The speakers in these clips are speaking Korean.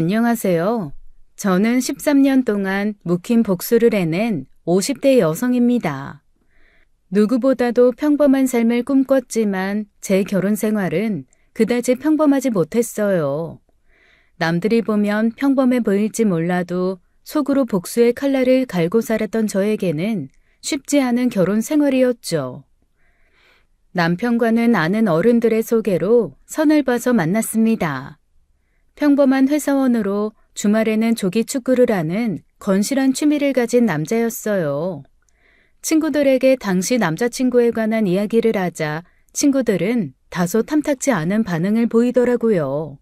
안녕하세요. 저는 13년 동안 묵힌 복수를 해낸 50대 여성입니다. 누구보다도 평범한 삶을 꿈꿨지만 제 결혼 생활은 그다지 평범하지 못했어요. 남들이 보면 평범해 보일지 몰라도 속으로 복수의 칼날을 갈고 살았던 저에게는 쉽지 않은 결혼 생활이었죠. 남편과는 아는 어른들의 소개로 선을 봐서 만났습니다. 평범한 회사원으로 주말에는 조기 축구를 하는 건실한 취미를 가진 남자였어요. 친구들에게 당시 남자친구에 관한 이야기를 하자 친구들은 다소 탐탁지 않은 반응을 보이더라고요.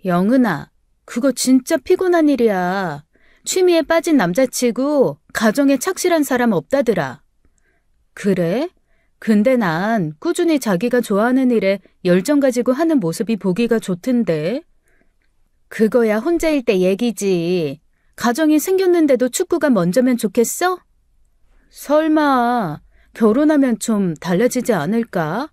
영은아, 그거 진짜 피곤한 일이야. 취미에 빠진 남자치고 가정에 착실한 사람 없다더라. 그래? 근데 난 꾸준히 자기가 좋아하는 일에 열정 가지고 하는 모습이 보기가 좋던데. 그거야 혼자일 때 얘기지. 가정이 생겼는데도 축구가 먼저면 좋겠어? 설마 결혼하면 좀 달라지지 않을까?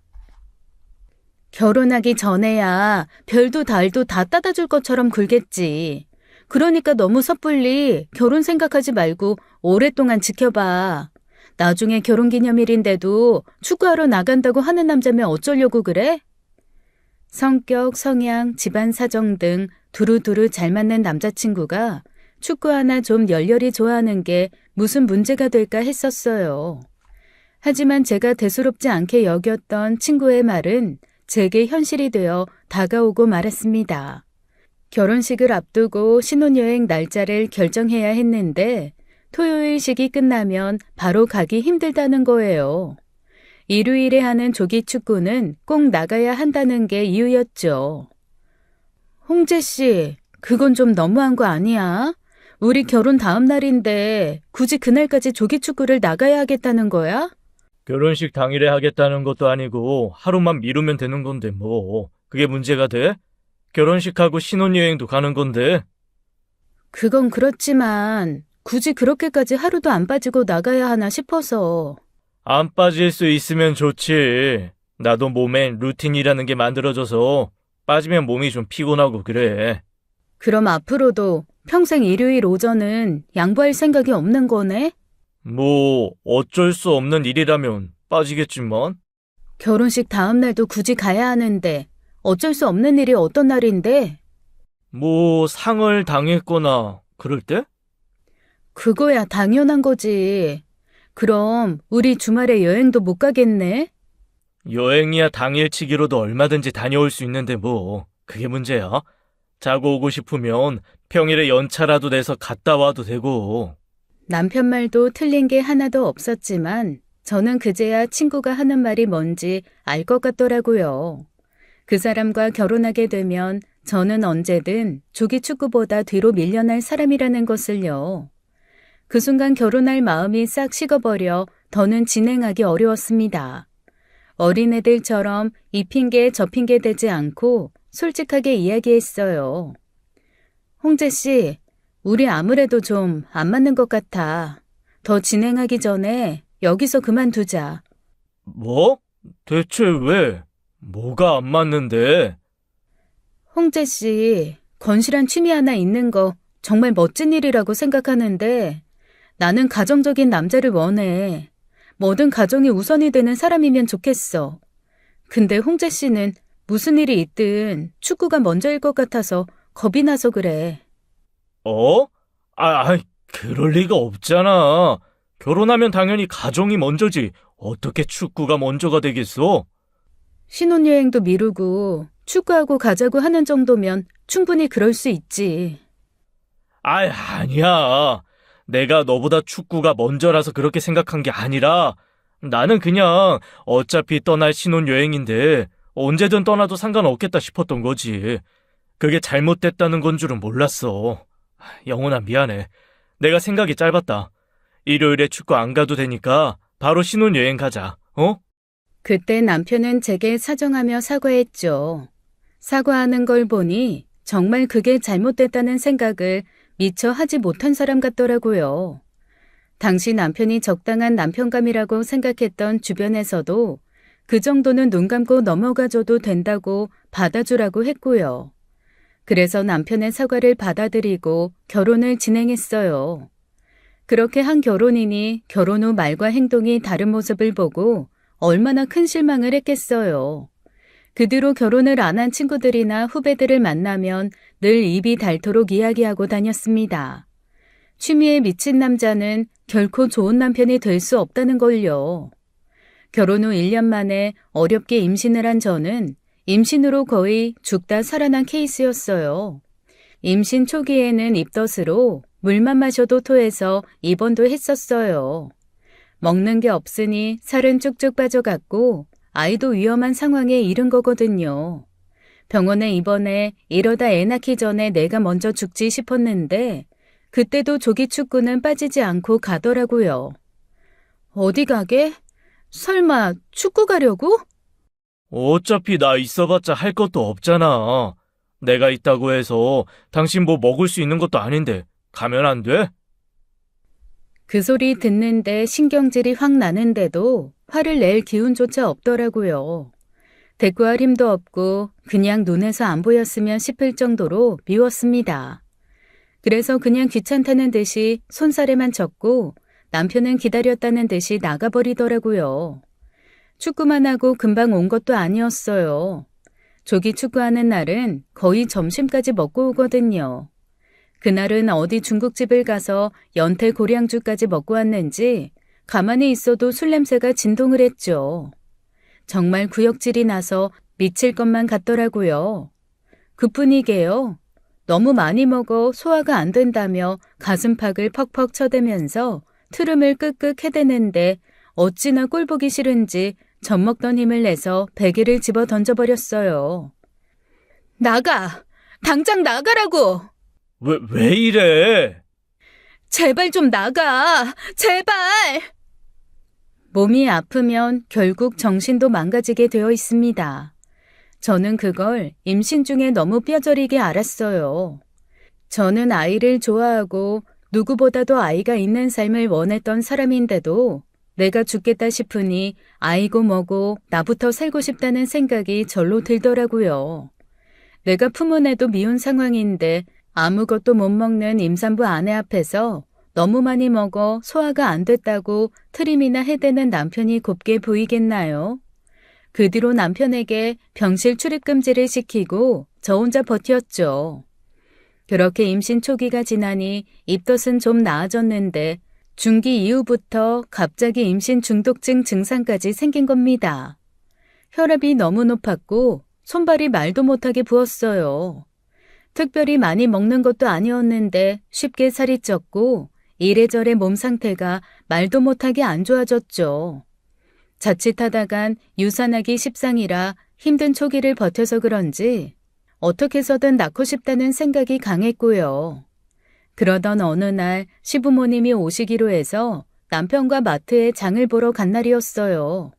결혼하기 전에야 별도 달도 다 따다 줄 것처럼 굴겠지. 그러니까 너무 섣불리 결혼 생각하지 말고 오랫동안 지켜봐. 나중에 결혼기념일인데도 축구하러 나간다고 하는 남자면 어쩌려고 그래? 성격, 성향, 집안 사정 등 두루두루 잘 맞는 남자친구가 축구 하나 좀 열렬히 좋아하는 게 무슨 문제가 될까 했었어요. 하지만 제가 대수롭지 않게 여겼던 친구의 말은 제게 현실이 되어 다가오고 말았습니다. 결혼식을 앞두고 신혼여행 날짜를 결정해야 했는데 토요일식이 끝나면 바로 가기 힘들다는 거예요. 일요일에 하는 조기 축구는 꼭 나가야 한다는 게 이유였죠. 홍재 씨, 그건 좀 너무한 거 아니야? 우리 결혼 다음 날인데 굳이 그날까지 조기 축구를 나가야 하겠다는 거야? 결혼식 당일에 하겠다는 것도 아니고 하루만 미루면 되는 건데 뭐 그게 문제가 돼? 결혼식하고 신혼여행도 가는 건데. 그건 그렇지만 굳이 그렇게까지 하루도 안 빠지고 나가야 하나 싶어서. 안 빠질 수 있으면 좋지. 나도 몸엔 루틴이라는 게 만들어져서 빠지면 몸이 좀 피곤하고 그래. 그럼 앞으로도 평생 일요일 오전은 양보할 생각이 없는 거네? 뭐 어쩔 수 없는 일이라면 빠지겠지만. 결혼식 다음 날도 굳이 가야 하는데 어쩔 수 없는 일이 어떤 날인데? 뭐 상을 당했거나 그럴 때? 그거야 당연한 거지. 그럼 우리 주말에 여행도 못 가겠네? 여행이야 당일치기로도 얼마든지 다녀올 수 있는데 뭐 그게 문제야? 자고 오고 싶으면 평일에 연차라도 내서 갔다 와도 되고. 남편 말도 틀린 게 하나도 없었지만 저는 그제야 친구가 하는 말이 뭔지 알 것 같더라고요. 그 사람과 결혼하게 되면 저는 언제든 조기 축구보다 뒤로 밀려날 사람이라는 것을요. 그 순간 결혼할 마음이 싹 식어버려 더는 진행하기 어려웠습니다. 어린애들처럼 이 핑계 저 핑계 대지 않고 솔직하게 이야기했어요. 홍재 씨, 우리 아무래도 좀 안 맞는 것 같아. 더 진행하기 전에 여기서 그만두자. 뭐? 대체 왜? 뭐가 안 맞는데? 홍재 씨, 건실한 취미 하나 있는 거 정말 멋진 일이라고 생각하는데 나는 가정적인 남자를 원해. 뭐든 가정이 우선이 되는 사람이면 좋겠어. 근데 홍재 씨는 무슨 일이 있든 축구가 먼저일 것 같아서 겁이 나서 그래. 어? 그럴 리가 없잖아. 결혼하면 당연히 가정이 먼저지. 어떻게 축구가 먼저가 되겠어? 신혼여행도 미루고 축구하고 가자고 하는 정도면 충분히 그럴 수 있지. 아니야. 내가 너보다 축구가 먼저라서 그렇게 생각한 게 아니라 나는 그냥 어차피 떠날 신혼여행인데 언제든 떠나도 상관없겠다 싶었던 거지. 그게 잘못됐다는 건 줄은 몰랐어. 영훈아, 미안해. 내가 생각이 짧았다. 일요일에 축구 안 가도 되니까 바로 신혼여행 가자. 어? 그때 남편은 제게 사정하며 사과했죠. 사과하는 걸 보니 정말 그게 잘못됐다는 생각을 미처 하지 못한 사람 같더라고요. 당시 남편이 적당한 남편감이라고 생각했던 주변에서도 그 정도는 눈 감고 넘어가줘도 된다고 받아주라고 했고요. 그래서 남편의 사과를 받아들이고 결혼을 진행했어요. 그렇게 한 결혼이니 결혼 후 말과 행동이 다른 모습을 보고 얼마나 큰 실망을 했겠어요. 그 뒤로 결혼을 안 한 친구들이나 후배들을 만나면 늘 입이 닳도록 이야기하고 다녔습니다. 취미에 미친 남자는 결코 좋은 남편이 될 수 없다는 걸요. 결혼 후 1년 만에 어렵게 임신을 한 저는 임신으로 거의 죽다 살아난 케이스였어요. 임신 초기에는 입덧으로 물만 마셔도 토해서 입원도 했었어요. 먹는 게 없으니 살은 쭉쭉 빠져갔고 아이도 위험한 상황에 이른 거거든요. 병원에 입원해 이러다 애 낳기 전에 내가 먼저 죽지 싶었는데 그때도 조기 축구는 빠지지 않고 가더라고요. 어디 가게? 설마 축구 가려고? 어차피 나 있어봤자 할 것도 없잖아. 내가 있다고 해서 당신 뭐 먹을 수 있는 것도 아닌데 가면 안 돼? 그 소리 듣는데 신경질이 확 나는데도 화를 낼 기운조차 없더라고요. 대꾸할 힘도 없고 그냥 눈에서 안 보였으면 싶을 정도로 미웠습니다. 그래서 그냥 귀찮다는 듯이 손살에만 쳤고 남편은 기다렸다는 듯이 나가버리더라고요. 축구만 하고 금방 온 것도 아니었어요. 조기 축구하는 날은 거의 점심까지 먹고 오거든요. 그날은 어디 중국집을 가서 연태 고량주까지 먹고 왔는지 가만히 있어도 술 냄새가 진동을 했죠. 정말 구역질이 나서 미칠 것만 같더라고요. 그뿐이게요. 너무 많이 먹어 소화가 안 된다며 가슴팍을 퍽퍽 쳐대면서 트름을 끄끄 해대는데 어찌나 꼴보기 싫은지 젖먹던 힘을 내서 베개를 집어 던져버렸어요. 나가! 당장 나가라고! 왜 이래? 제발 좀 나가! 제발! 몸이 아프면 결국 정신도 망가지게 되어 있습니다. 저는 그걸 임신 중에 너무 뼈저리게 알았어요. 저는 아이를 좋아하고 누구보다도 아이가 있는 삶을 원했던 사람인데도 내가 죽겠다 싶으니 아이고 뭐고 나부터 살고 싶다는 생각이 절로 들더라고요. 내가 품은 애도 미운 상황인데 아무것도 못 먹는 임산부 아내 앞에서 너무 많이 먹어 소화가 안 됐다고 트림이나 해대는 남편이 곱게 보이겠나요? 그 뒤로 남편에게 병실 출입금지를 시키고 저 혼자 버텼죠. 그렇게 임신 초기가 지나니 입덧은 좀 나아졌는데 중기 이후부터 갑자기 임신 중독증 증상까지 생긴 겁니다. 혈압이 너무 높았고 손발이 말도 못하게 부었어요. 특별히 많이 먹는 것도 아니었는데 쉽게 살이 쪘고 이래저래 몸 상태가 말도 못하게 안 좋아졌죠. 자칫하다간 유산하기 십상이라 힘든 초기를 버텨서 그런지 어떻게 해서든 낳고 싶다는 생각이 강했고요. 그러던 어느 날 시부모님이 오시기로 해서 남편과 마트에 장을 보러 간 날이었어요.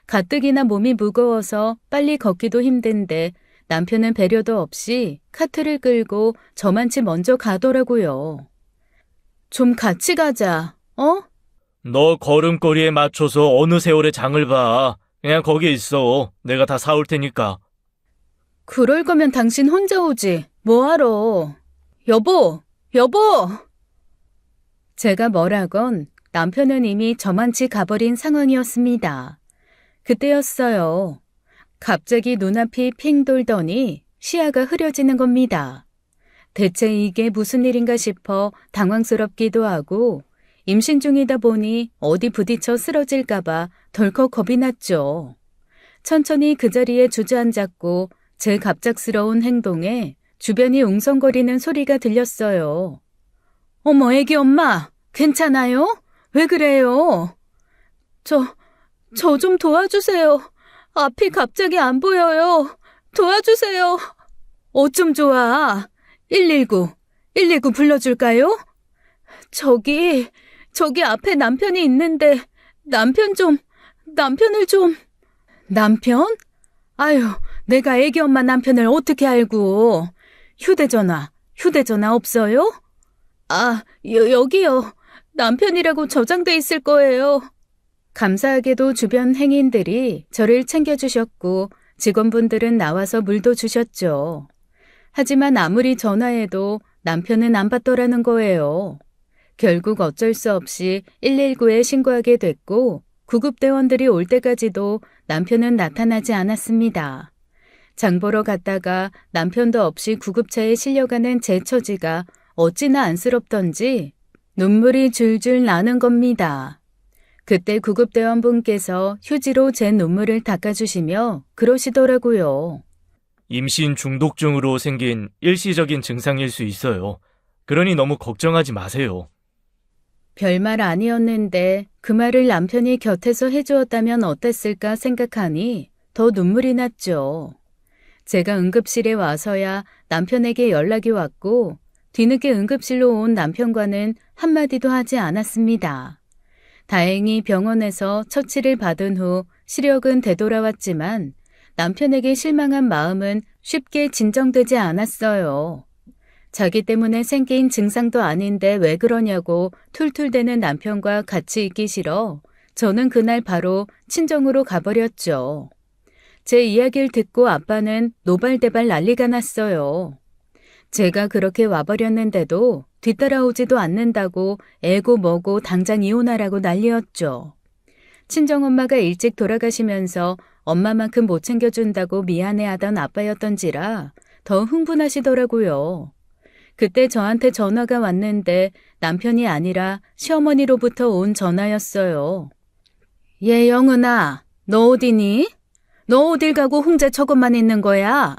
가뜩이나 몸이 무거워서 빨리 걷기도 힘든데 남편은 배려도 없이 카트를 끌고 저만치 먼저 가더라고요. 좀 같이 가자, 어? 너 걸음걸이에 맞춰서 어느 세월에 장을 봐. 그냥 거기 있어. 내가 다 사올 테니까. 그럴 거면 당신 혼자 오지. 뭐하러. 여보! 여보! 제가 뭐라건 남편은 이미 저만치 가버린 상황이었습니다. 그때였어요. 갑자기 눈앞이 핑 돌더니 시야가 흐려지는 겁니다. 대체 이게 무슨 일인가 싶어 당황스럽기도 하고 임신 중이다 보니 어디 부딪혀 쓰러질까봐 덜컥 겁이 났죠. 천천히 그 자리에 주저앉았고 제 갑작스러운 행동에 주변이 웅성거리는 소리가 들렸어요. 어머, 애기 엄마, 괜찮아요? 왜 그래요? 저 좀 도와주세요. 앞이 갑자기 안 보여요. 도와주세요. 어쩜 좋아. 119 불러줄까요? 저기 앞에 남편이 있는데 남편을 좀. 남편? 아유, 내가 애기 엄마 남편을 어떻게 알고. 휴대전화 없어요? 아, 여기요. 남편이라고 저장돼 있을 거예요. 감사하게도 주변 행인들이 저를 챙겨주셨고 직원분들은 나와서 물도 주셨죠. 하지만 아무리 전화해도 남편은 안 받더라는 거예요. 결국 어쩔 수 없이 119에 신고하게 됐고 구급대원들이 올 때까지도 남편은 나타나지 않았습니다. 장 보러 갔다가 남편도 없이 구급차에 실려가는 제 처지가 어찌나 안쓰럽던지 눈물이 줄줄 나는 겁니다. 그때 구급대원분께서 휴지로 제 눈물을 닦아주시며 그러시더라고요. 임신 중독증으로 생긴 일시적인 증상일 수 있어요. 그러니 너무 걱정하지 마세요. 별말 아니었는데 그 말을 남편이 곁에서 해주었다면 어땠을까 생각하니 더 눈물이 났죠. 제가 응급실에 와서야 남편에게 연락이 왔고 뒤늦게 응급실로 온 남편과는 한마디도 하지 않았습니다. 다행히 병원에서 처치를 받은 후 시력은 되돌아왔지만 남편에게 실망한 마음은 쉽게 진정되지 않았어요. 자기 때문에 생긴 증상도 아닌데 왜 그러냐고 툴툴대는 남편과 같이 있기 싫어 저는 그날 바로 친정으로 가버렸죠. 제 이야기를 듣고 아빠는 노발대발 난리가 났어요. 제가 그렇게 와버렸는데도 뒤따라오지도 않는다고 애고 뭐고 당장 이혼하라고 난리였죠. 친정엄마가 일찍 돌아가시면서 엄마만큼 못 챙겨준다고 미안해하던 아빠였던지라 더 흥분하시더라고요. 그때 저한테 전화가 왔는데 남편이 아니라 시어머니로부터 온 전화였어요. 얘 영은아, 너 어디니? 너 어딜 가고 홍재 저것만 있는 거야?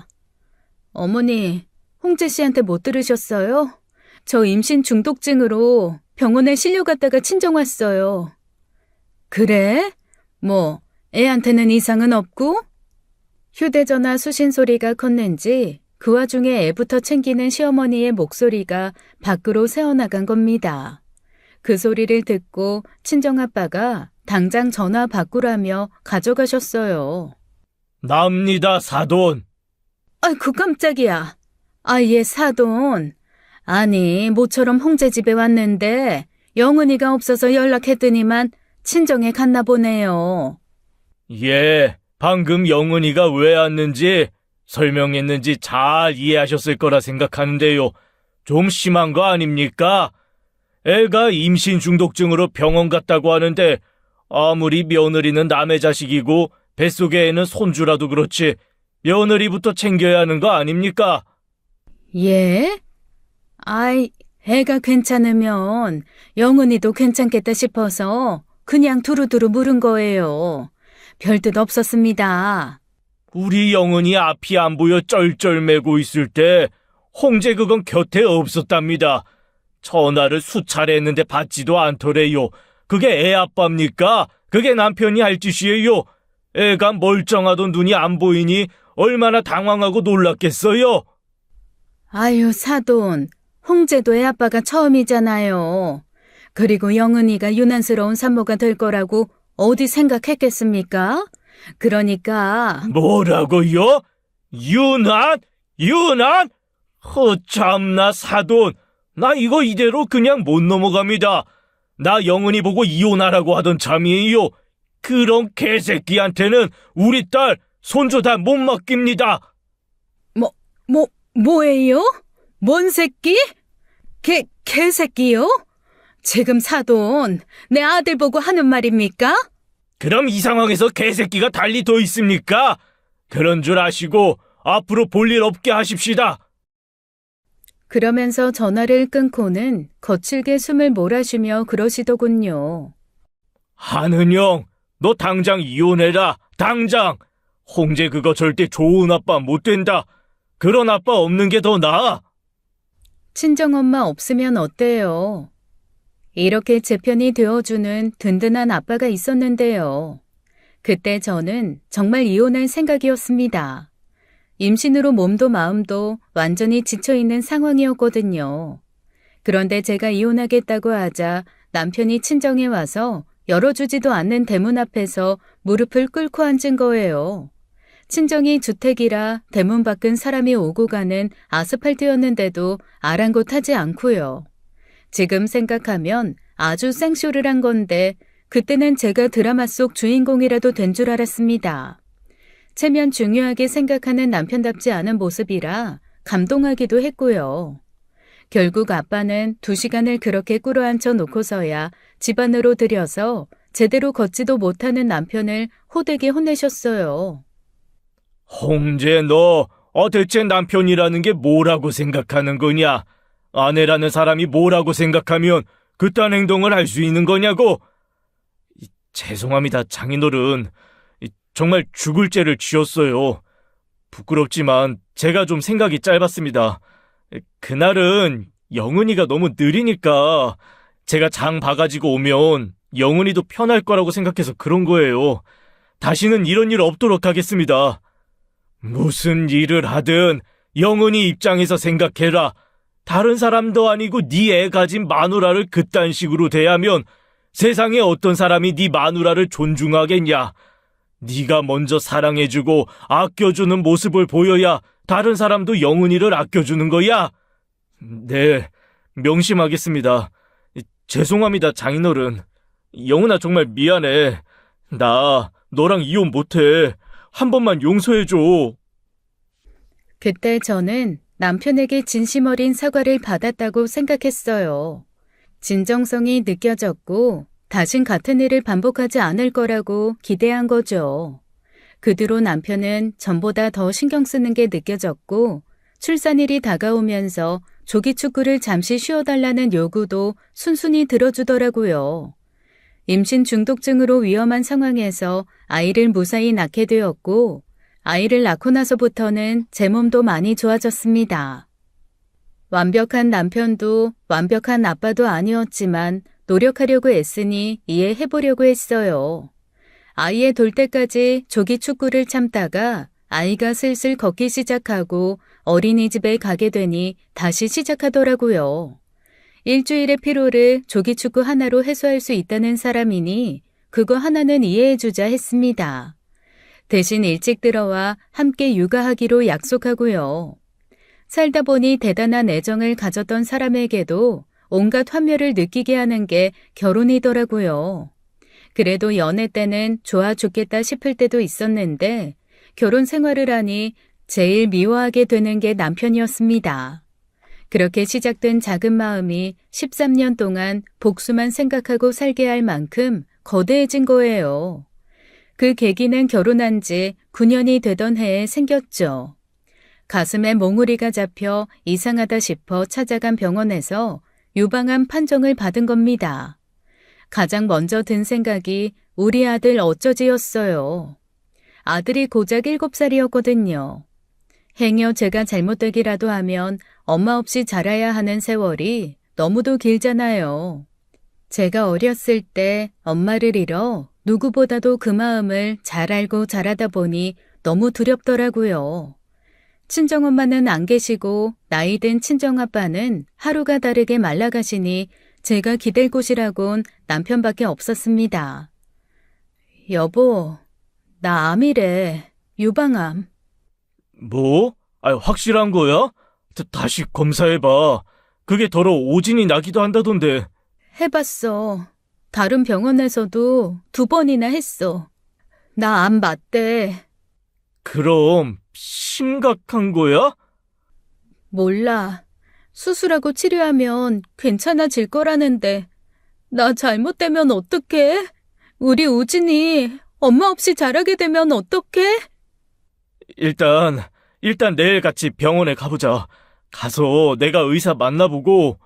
어머니, 홍재 씨한테 못 들으셨어요? 저 임신 중독증으로 병원에 실려갔다가 친정 왔어요. 그래? 뭐 애한테는 이상은 없고? 휴대전화 수신 소리가 컸는지 그 와중에 애부터 챙기는 시어머니의 목소리가 밖으로 새어나간 겁니다. 그 소리를 듣고 친정아빠가 당장 전화 바꾸라며 가져가셨어요. 납니다, 사돈. 아이고 깜짝이야. 얘 사돈. 아니 모처럼 홍재 집에 왔는데 영은이가 없어서 연락했더니만 친정에 갔나 보네요. 예, 방금 영은이가 왜 왔는지 설명했는지 잘 이해하셨을 거라 생각하는데요. 좀 심한 거 아닙니까? 애가 임신 중독증으로 병원 갔다고 하는데 아무리 며느리는 남의 자식이고 뱃속에 애는 손주라도 그렇지 며느리부터 챙겨야 하는 거 아닙니까? 예? 애가 괜찮으면 영은이도 괜찮겠다 싶어서 그냥 두루두루 물은 거예요. 별뜻 없었습니다. 우리 영은이 앞이 안 보여 쩔쩔매고 있을 때 홍재 그건 곁에 없었답니다. 전화를 수차례 했는데 받지도 않더래요. 그게 애 아빠입니까? 그게 남편이 할 짓이에요. 애가 멀쩡하던 눈이 안 보이니 얼마나 당황하고 놀랐겠어요. 아유 사돈, 홍재도 애 아빠가 처음이잖아요. 그리고 영은이가 유난스러운 산모가 될 거라고 어디 생각했겠습니까? 그러니까 뭐라고요? 유난? 유난? 참나 사돈. 나 이거 이대로 그냥 못 넘어갑니다. 나 영은이 보고 이혼하라고 하던 참이에요. 그런 개새끼한테는 우리 딸, 손주 다 못 맡깁니다. 뭐예요? 뭔 새끼? 개새끼요? 지금 사돈, 내 아들 보고 하는 말입니까? 그럼 이 상황에서 개새끼가 달리 더 있습니까? 그런 줄 아시고 앞으로 볼 일 없게 하십시다. 그러면서 전화를 끊고는 거칠게 숨을 몰아쉬며 그러시더군요. 하는영, 너 당장 이혼해라. 당장. 홍재 그거 절대 좋은 아빠 못 된다. 그런 아빠 없는 게 더 나아. 친정엄마 없으면 어때요? 이렇게 제 편이 되어주는 든든한 아빠가 있었는데요. 그때 저는 정말 이혼할 생각이었습니다. 임신으로 몸도 마음도 완전히 지쳐있는 상황이었거든요. 그런데 제가 이혼하겠다고 하자 남편이 친정에 와서 열어주지도 않는 대문 앞에서 무릎을 꿇고 앉은 거예요. 친정이 주택이라 대문 밖은 사람이 오고 가는 아스팔트였는데도 아랑곳하지 않고요. 지금 생각하면 아주 생쇼를 한 건데 그때는 제가 드라마 속 주인공이라도 된 줄 알았습니다. 체면 중요하게 생각하는 남편답지 않은 모습이라 감동하기도 했고요. 결국 아빠는 2시간을 그렇게 꿇어앉혀 놓고서야 집 안으로 들여서 제대로 걷지도 못하는 남편을 호되게 혼내셨어요. 홍재, 너 대체 남편이라는 게 뭐라고 생각하는 거냐? 아내라는 사람이 뭐라고 생각하면 그딴 행동을 할 수 있는 거냐고? 죄송합니다, 장인어른. 정말 죽을 죄를 지었어요. 부끄럽지만 제가 좀 생각이 짧았습니다. 그날은 영은이가 너무 느리니까 제가 장 봐가지고 오면 영은이도 편할 거라고 생각해서 그런 거예요. 다시는 이런 일 없도록 하겠습니다. 무슨 일을 하든 영은이 입장에서 생각해라. 다른 사람도 아니고 네 애 가진 마누라를 그딴 식으로 대하면 세상에 어떤 사람이 네 마누라를 존중하겠냐. 네가 먼저 사랑해주고 아껴주는 모습을 보여야 다른 사람도 영은이를 아껴주는 거야. 네, 명심하겠습니다. 죄송합니다, 장인어른. 영은아, 정말 미안해. 나 너랑 이혼 못해. 한 번만 용서해줘. 그때 저는 남편에게 진심 어린 사과를 받았다고 생각했어요. 진정성이 느껴졌고 다신 같은 일을 반복하지 않을 거라고 기대한 거죠. 그 뒤로 남편은 전보다 더 신경 쓰는 게 느껴졌고 출산일이 다가오면서 조기 축구를 잠시 쉬어달라는 요구도 순순히 들어주더라고요. 임신 중독증으로 위험한 상황에서 아이를 무사히 낳게 되었고 아이를 낳고 나서부터는 제 몸도 많이 좋아졌습니다. 완벽한 남편도 완벽한 아빠도 아니었지만 노력하려고 애쓰니 이해해보려고 했어요. 아이의 돌 때까지 조기 축구를 참다가 아이가 슬슬 걷기 시작하고 어린이집에 가게 되니 다시 시작하더라고요. 일주일의 피로를 조기 축구 하나로 해소할 수 있다는 사람이니 그거 하나는 이해해주자 했습니다. 대신 일찍 들어와 함께 육아하기로 약속하고요. 살다 보니 대단한 애정을 가졌던 사람에게도 온갖 환멸을 느끼게 하는 게 결혼이더라고요. 그래도 연애 때는 좋아 죽겠다 싶을 때도 있었는데 결혼 생활을 하니 제일 미워하게 되는 게 남편이었습니다. 그렇게 시작된 작은 마음이 13년 동안 복수만 생각하고 살게 할 만큼 거대해진 거예요. 그 계기는 결혼한 지 9년이 되던 해에 생겼죠. 가슴에 몽우리가 잡혀 이상하다 싶어 찾아간 병원에서 유방암 판정을 받은 겁니다. 가장 먼저 든 생각이 우리 아들 어쩌지였어요. 아들이 고작 7살이었거든요. 행여 제가 잘못되기라도 하면 엄마 없이 자라야 하는 세월이 너무도 길잖아요. 제가 어렸을 때 엄마를 잃어 누구보다도 그 마음을 잘 알고 자라다 보니 너무 두렵더라고요. 친정엄마는 안 계시고 나이 든 친정아빠는 하루가 다르게 말라가시니 제가 기댈 곳이라곤 남편밖에 없었습니다. 여보, 나 암이래. 유방암. 뭐? 확실한 거야? 다시 검사해봐. 그게 더러 오진이 나기도 한다던데. 해봤어. 다른 병원에서도 2번이나 했어. 나 암 맞대. 그럼 심각한 거야? 몰라. 수술하고 치료하면 괜찮아질 거라는데 나 잘못되면 어떡해? 우리 우진이 엄마 없이 자라게 되면 어떡해? 일단 내일 같이 병원에 가보자. 가서 내가 의사 만나보고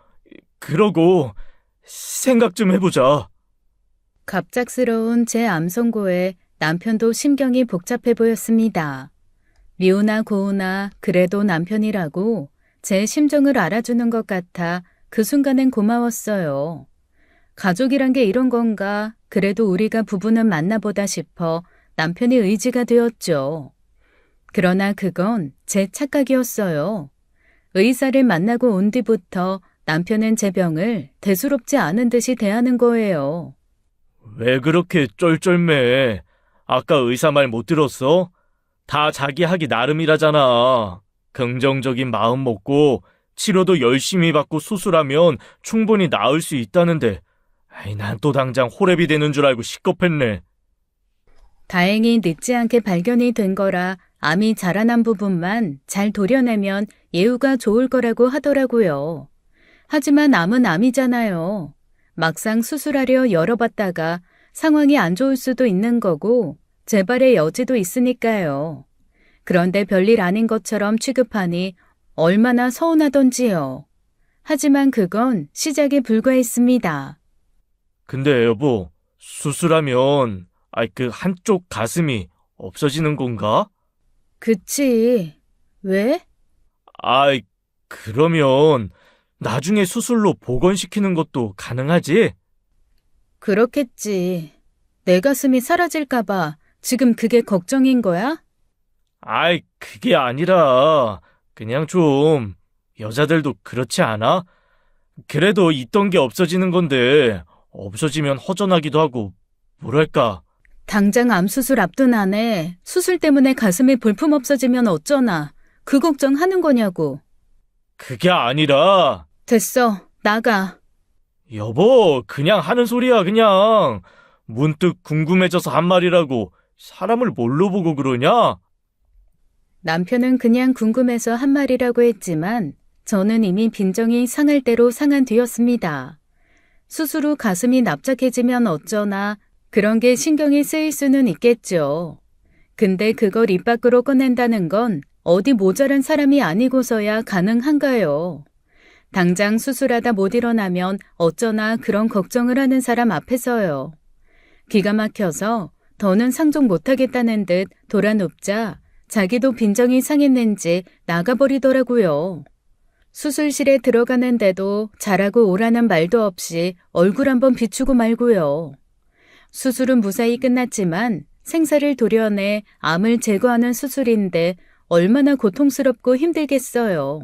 그러고 생각 좀 해보자. 갑작스러운 제 암 선고에 남편도 심경이 복잡해 보였습니다. 미우나 고우나 그래도 남편이라고 제 심정을 알아주는 것 같아 그 순간엔 고마웠어요. 가족이란 게 이런 건가 그래도 우리가 부부는 만나보다 싶어 남편이 의지가 되었죠. 그러나 그건 제 착각이었어요. 의사를 만나고 온 뒤부터 남편은 제 병을 대수롭지 않은 듯이 대하는 거예요. 왜 그렇게 쩔쩔매? 아까 의사 말 못 들었어? 다 자기 하기 나름이라잖아. 긍정적인 마음 먹고 치료도 열심히 받고 수술하면 충분히 나을 수 있다는데 난 또 당장 호랩이 되는 줄 알고 시겁했네. 다행히 늦지 않게 발견이 된 거라 암이 자라난 부분만 잘 도려내면 예후가 좋을 거라고 하더라고요. 하지만 암은 암이잖아요. 막상 수술하려 열어봤다가 상황이 안 좋을 수도 있는 거고 재발의 여지도 있으니까요. 그런데 별일 아닌 것처럼 취급하니 얼마나 서운하던지요. 하지만 그건 시작에 불과했습니다. 근데 여보, 수술하면, 그 한쪽 가슴이 없어지는 건가? 그치. 왜? 아이, 그러면 나중에 수술로 복원시키는 것도 가능하지? 그렇겠지. 내 가슴이 사라질까봐 지금 그게 걱정인 거야? 그게 아니라 그냥 좀 여자들도 그렇지 않아? 그래도 있던 게 없어지는 건데 없어지면 허전하기도 하고 뭐랄까. 당장 암 수술 앞둔 안에 수술 때문에 가슴이 볼품 없어지면 어쩌나. 그 걱정하는 거냐고. 그게 아니라 됐어. 나가. 여보, 그냥 하는 소리야. 그냥 문득 궁금해져서 한 말이라고. 사람을 뭘로 보고 그러냐? 남편은 그냥 궁금해서 한 말이라고 했지만 저는 이미 빈정이 상할 대로 상한 뒤였습니다. 수술 후 가슴이 납작해지면 어쩌나 그런 게 신경이 쓰일 수는 있겠죠. 근데 그걸 입 밖으로 꺼낸다는 건 어디 모자란 사람이 아니고서야 가능한가요? 당장 수술하다 못 일어나면 어쩌나 그런 걱정을 하는 사람 앞에서요. 기가 막혀서 더는 상종 못하겠다는 듯 돌아눕자 자기도 빈정이 상했는지 나가버리더라고요. 수술실에 들어가는데도 잘하고 오라는 말도 없이 얼굴 한번 비추고 말고요. 수술은 무사히 끝났지만 생사를 도려내 암을 제거하는 수술인데 얼마나 고통스럽고 힘들겠어요.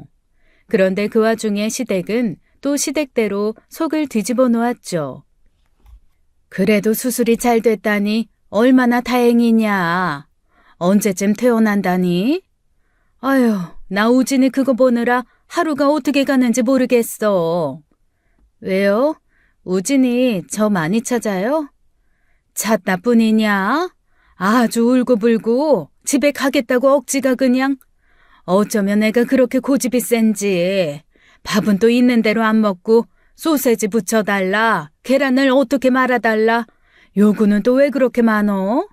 그런데 그 와중에 시댁은 또 시댁대로 속을 뒤집어 놓았죠. 그래도 수술이 잘 됐다니 얼마나 다행이냐. 언제쯤 퇴원한다니? 아휴, 나 우진이 그거 보느라 하루가 어떻게 가는지 모르겠어. 왜요? 우진이 저 많이 찾아요? 찾다 뿐이냐? 아주 울고불고 집에 가겠다고 억지가 그냥. 어쩌면 내가 그렇게 고집이 센지. 밥은 또 있는 대로 안 먹고 소세지 부쳐달라. 계란을 어떻게 말아달라. 요구는 또 왜 그렇게 많어?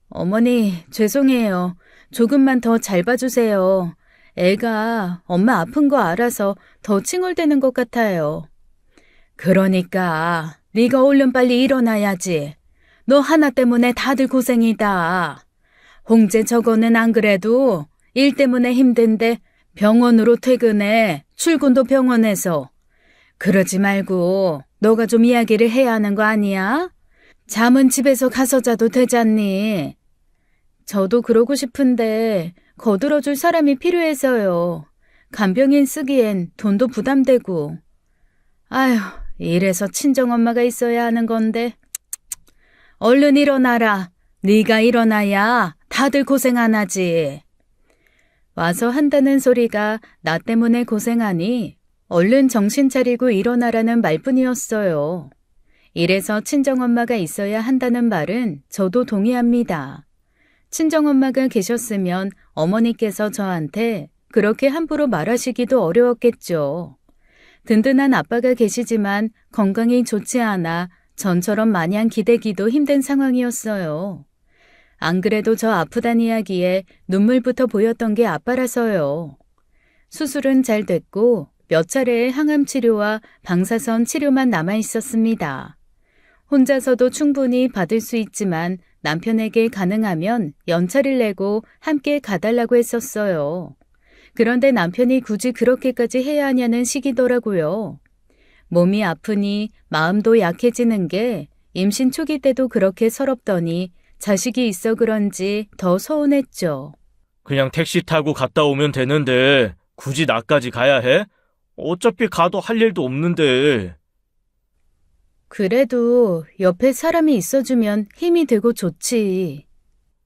어머니, 죄송해요. 조금만 더 잘 봐주세요. 애가 엄마 아픈 거 알아서 더 칭얼대는 것 같아요. 그러니까 네가 얼른 빨리 일어나야지. 너 하나 때문에 다들 고생이다. 홍제 저거는 안 그래도 일 때문에 힘든데 병원으로 퇴근해. 출근도 병원에서. 그러지 말고 너가 좀 이야기를 해야 하는 거 아니야? 잠은 집에서 가서 자도 되잖니. 저도 그러고 싶은데 거들어줄 사람이 필요해서요. 간병인 쓰기엔 돈도 부담되고. 아휴, 이래서 친정엄마가 있어야 하는 건데. 얼른 일어나라. 네가 일어나야 다들 고생 안 하지. 와서 한다는 소리가 나 때문에 고생하니 얼른 정신 차리고 일어나라는 말뿐이었어요. 이래서 친정엄마가 있어야 한다는 말은 저도 동의합니다. 친정엄마가 계셨으면 어머니께서 저한테 그렇게 함부로 말하시기도 어려웠겠죠. 든든한 아빠가 계시지만 건강이 좋지 않아 전처럼 마냥 기대기도 힘든 상황이었어요. 안 그래도 저 아프단 이야기에 눈물부터 보였던 게 아빠라서요. 수술은 잘 됐고 몇 차례의 항암 치료와 방사선 치료만 남아 있었습니다. 혼자서도 충분히 받을 수 있지만 남편에게 가능하면 연차를 내고 함께 가달라고 했었어요. 그런데 남편이 굳이 그렇게까지 해야 하냐는 식이더라고요. 몸이 아프니 마음도 약해지는 게 임신 초기 때도 그렇게 서럽더니 자식이 있어 그런지 더 서운했죠. 그냥 택시 타고 갔다 오면 되는데 굳이 나까지 가야 해? 어차피 가도 할 일도 없는데. 그래도 옆에 사람이 있어주면 힘이 되고 좋지.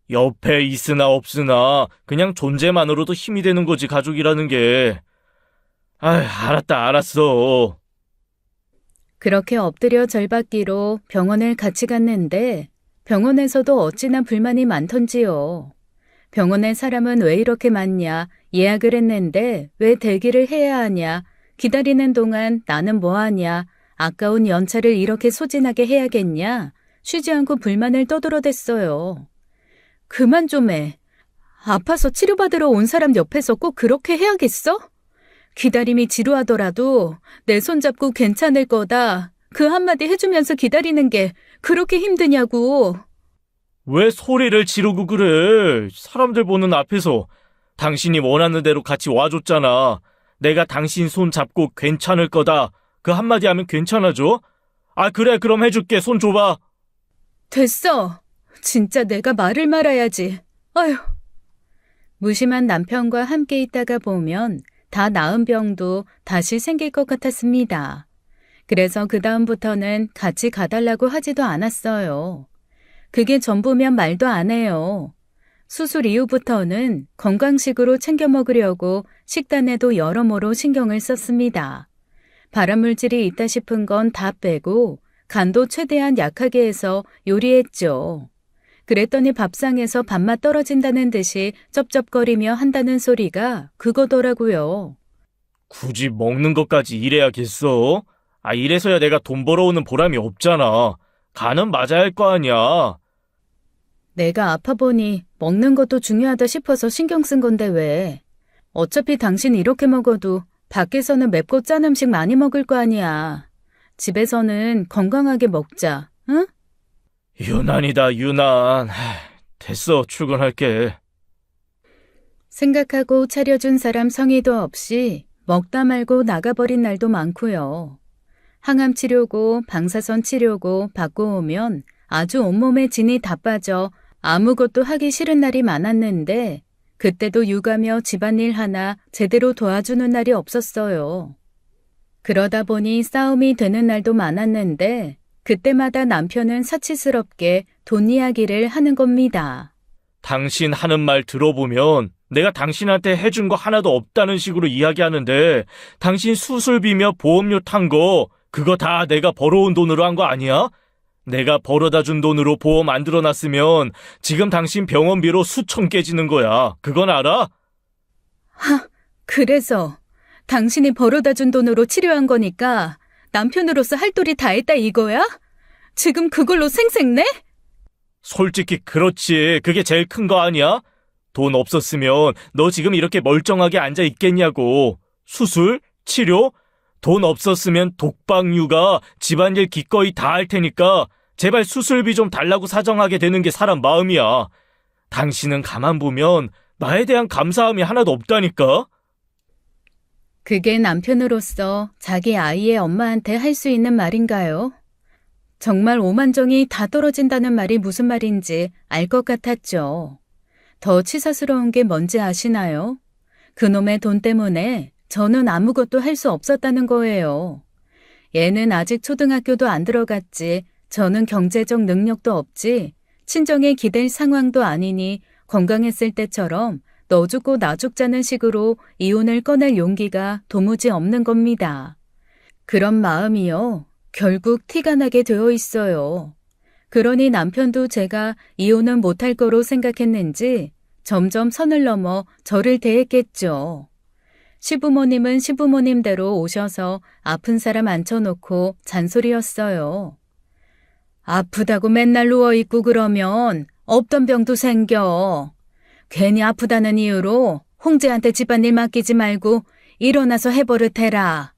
옆에 있으나 없으나 그냥 존재만으로도 힘이 되는 거지, 가족이라는 게. 알았다, 알았어. 그렇게 엎드려 절받기로 병원을 같이 갔는데 병원에서도 어찌나 불만이 많던지요. 병원에 사람은 왜 이렇게 많냐, 예약을 했는데 왜 대기를 해야 하냐, 기다리는 동안 나는 뭐 하냐, 아까운 연차를 이렇게 소진하게 해야겠냐, 쉬지 않고 불만을 떠들어댔어요. 그만 좀 해. 아파서 치료받으러 온 사람 옆에서 꼭 그렇게 해야겠어? 기다림이 지루하더라도 내 손 잡고 괜찮을 거다. 그 한마디 해주면서 기다리는 게 그렇게 힘드냐고. 왜 소리를 지르고 그래? 사람들 보는 앞에서 당신이 원하는 대로 같이 와줬잖아. 내가 당신 손 잡고 괜찮을 거다. 그 한마디 하면 괜찮아져? 아, 그래, 그럼 해줄게. 손 줘봐. 됐어. 진짜 내가 말을 말아야지. 아휴. 무심한 남편과 함께 있다가 보면 다 나은 병도 다시 생길 것 같았습니다. 그래서 그 다음부터는 같이 가달라고 하지도 않았어요. 그게 전부면 말도 안 해요. 수술 이후부터는 건강식으로 챙겨 먹으려고 식단에도 여러모로 신경을 썼습니다. 발암물질이 있다 싶은 건 다 빼고 간도 최대한 약하게 해서 요리했죠. 그랬더니 밥상에서 밥맛 떨어진다는 듯이 쩝쩝거리며 한다는 소리가 그거더라고요. 굳이 먹는 것까지 이래야겠어? 아, 이래서야 내가 돈 벌어오는 보람이 없잖아. 간은 맞아야 할 거 아니야. 내가 아파 보니 먹는 것도 중요하다 싶어서 신경 쓴 건데 왜? 어차피 당신 이렇게 먹어도 밖에서는 맵고 짠 음식 많이 먹을 거 아니야. 집에서는 건강하게 먹자, 응? 유난이다, 유난. 됐어, 출근할게. 생각하고 차려준 사람 성의도 없이 먹다 말고 나가버린 날도 많고요. 항암 치료고 방사선 치료고 받고 오면 아주 온몸에 진이 다 빠져 아무것도 하기 싫은 날이 많았는데 그때도 육아며 집안일 하나 제대로 도와주는 날이 없었어요. 그러다 보니 싸움이 되는 날도 많았는데 그때마다 남편은 사치스럽게 돈 이야기를 하는 겁니다. 당신 하는 말 들어보면 내가 당신한테 해준 거 하나도 없다는 식으로 이야기하는데 당신 수술비며 보험료 탄 거 그거 다 내가 벌어온 돈으로 한 거 아니야? 내가 벌어다 준 돈으로 보험 안 들어놨으면 지금 당신 병원비로 수천 깨지는 거야. 그건 알아? 그래서 당신이 벌어다 준 돈으로 치료한 거니까 남편으로서 할 도리 다 했다 이거야? 지금 그걸로 생색내? 솔직히 그렇지. 그게 제일 큰 거 아니야? 돈 없었으면 너 지금 이렇게 멀쩡하게 앉아 있겠냐고. 수술? 치료? 돈 없었으면 독박 육아, 집안일 기꺼이 다 할 테니까 제발 수술비 좀 달라고 사정하게 되는 게 사람 마음이야. 당신은 가만 보면 나에 대한 감사함이 하나도 없다니까? 그게 남편으로서 자기 아이의 엄마한테 할 수 있는 말인가요? 정말 오만정이 다 떨어진다는 말이 무슨 말인지 알 것 같았죠. 더 치사스러운 게 뭔지 아시나요? 그놈의 돈 때문에 저는 아무것도 할 수 없었다는 거예요. 얘는 아직 초등학교도 안 들어갔지, 저는 경제적 능력도 없지, 친정에 기댈 상황도 아니니 건강했을 때처럼 너 죽고 나 죽자는 식으로 이혼을 꺼낼 용기가 도무지 없는 겁니다. 그런 마음이요, 결국 티가 나게 되어 있어요. 그러니 남편도 제가 이혼은 못할 거로 생각했는지 점점 선을 넘어 저를 대했겠죠. 시부모님은 시부모님대로 오셔서 아픈 사람 앉혀놓고 잔소리였어요. 아프다고 맨날 누워있고 그러면 없던 병도 생겨. 괜히 아프다는 이유로 홍재한테 집안일 맡기지 말고 일어나서 해버릇해라.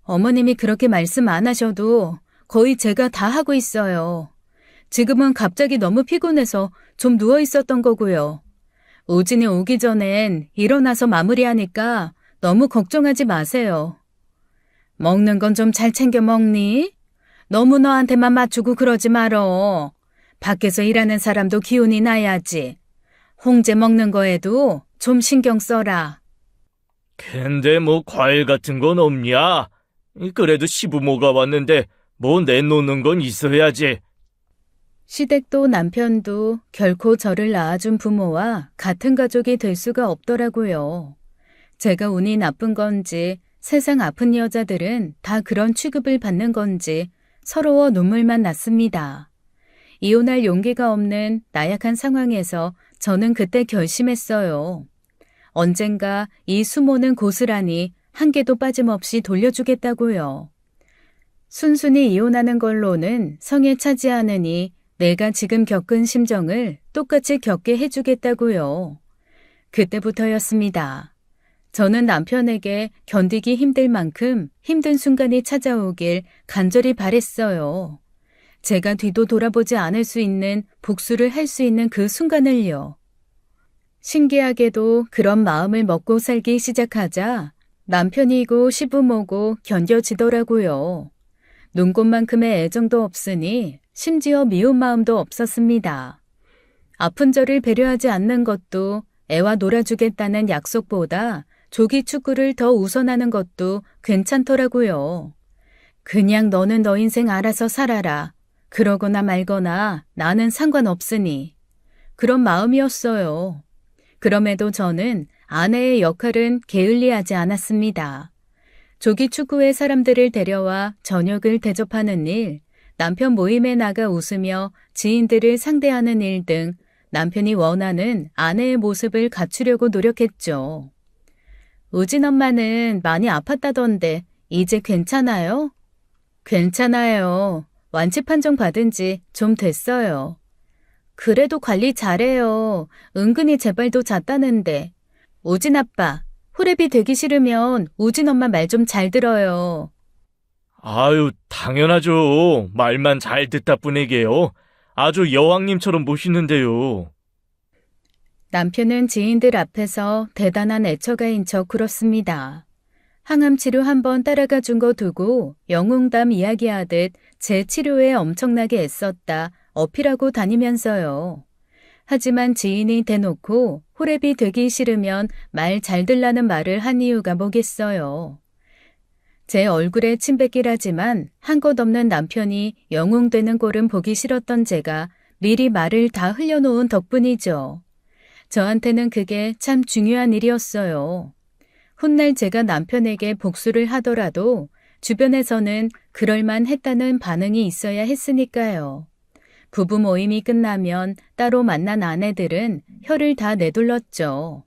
어머님이 그렇게 말씀 안 하셔도 거의 제가 다 하고 있어요. 지금은 갑자기 너무 피곤해서 좀 누워 있었던 거고요. 우진이 오기 전엔 일어나서 마무리하니까 너무 걱정하지 마세요. 먹는 건 좀 잘 챙겨 먹니? 너무 너한테만 맞추고 그러지 말어. 밖에서 일하는 사람도 기운이 나야지. 홍제 먹는 거에도 좀 신경 써라. 근데 뭐 과일 같은 건 없냐? 그래도 시부모가 왔는데 뭐 내놓는 건 있어야지. 시댁도 남편도 결코 저를 낳아준 부모와 같은 가족이 될 수가 없더라고요. 제가 운이 나쁜 건지 세상 아픈 여자들은 다 그런 취급을 받는 건지 서러워 눈물만 났습니다. 이혼할 용기가 없는 나약한 상황에서 저는 그때 결심했어요. 언젠가 이 수모는 고스란히 한 개도 빠짐없이 돌려주겠다고요. 순순히 이혼하는 걸로는 성에 차지 않으니 내가 지금 겪은 심정을 똑같이 겪게 해주겠다고요. 그때부터였습니다. 저는 남편에게 견디기 힘들 만큼 힘든 순간이 찾아오길 간절히 바랬어요. 제가 뒤도 돌아보지 않을 수 있는 복수를 할 수 있는 그 순간을요. 신기하게도 그런 마음을 먹고 살기 시작하자 남편이고 시부모고 견뎌지더라고요. 눈꽃만큼의 애정도 없으니 심지어 미운 마음도 없었습니다. 아픈 저를 배려하지 않는 것도 애와 놀아주겠다는 약속보다 조기 축구를 더 우선하는 것도 괜찮더라고요. 그냥 너는 너 인생 알아서 살아라. 그러거나 말거나 나는 상관없으니. 그런 마음이었어요. 그럼에도 저는 아내의 역할은 게을리하지 않았습니다. 조기 축구회 사람들을 데려와 저녁을 대접하는 일, 남편 모임에 나가 웃으며 지인들을 상대하는 일 등 남편이 원하는 아내의 모습을 갖추려고 노력했죠. 우진 엄마는 많이 아팠다던데 이제 괜찮아요? 괜찮아요. 완치 판정 받은 지 좀 됐어요. 그래도 관리 잘해요. 은근히 제 발도 잦다는데. 우진 아빠, 호랩이 되기 싫으면 우진 엄마 말 좀 잘 들어요. 아유, 당연하죠. 말만 잘 듣다 뿐이게요. 아주 여왕님처럼 모시는데요. 남편은 지인들 앞에서 대단한 애처가인 척 굴었습니다. 항암 치료 한번 따라가 준 거 두고 영웅담 이야기하듯 제 치료에 엄청나게 애썼다 어필하고 다니면서요. 하지만 지인이 대놓고 호랩이 되기 싫으면 말 잘 들라는 말을 한 이유가 뭐겠어요. 제 얼굴에 침뱉기라지만 한 것 없는 남편이 영웅되는 꼴은 보기 싫었던 제가 미리 말을 다 흘려놓은 덕분이죠. 저한테는 그게 참 중요한 일이었어요. 훗날 제가 남편에게 복수를 하더라도 주변에서는 그럴만 했다는 반응이 있어야 했으니까요. 부부 모임이 끝나면 따로 만난 아내들은 혀를 다 내둘렀죠.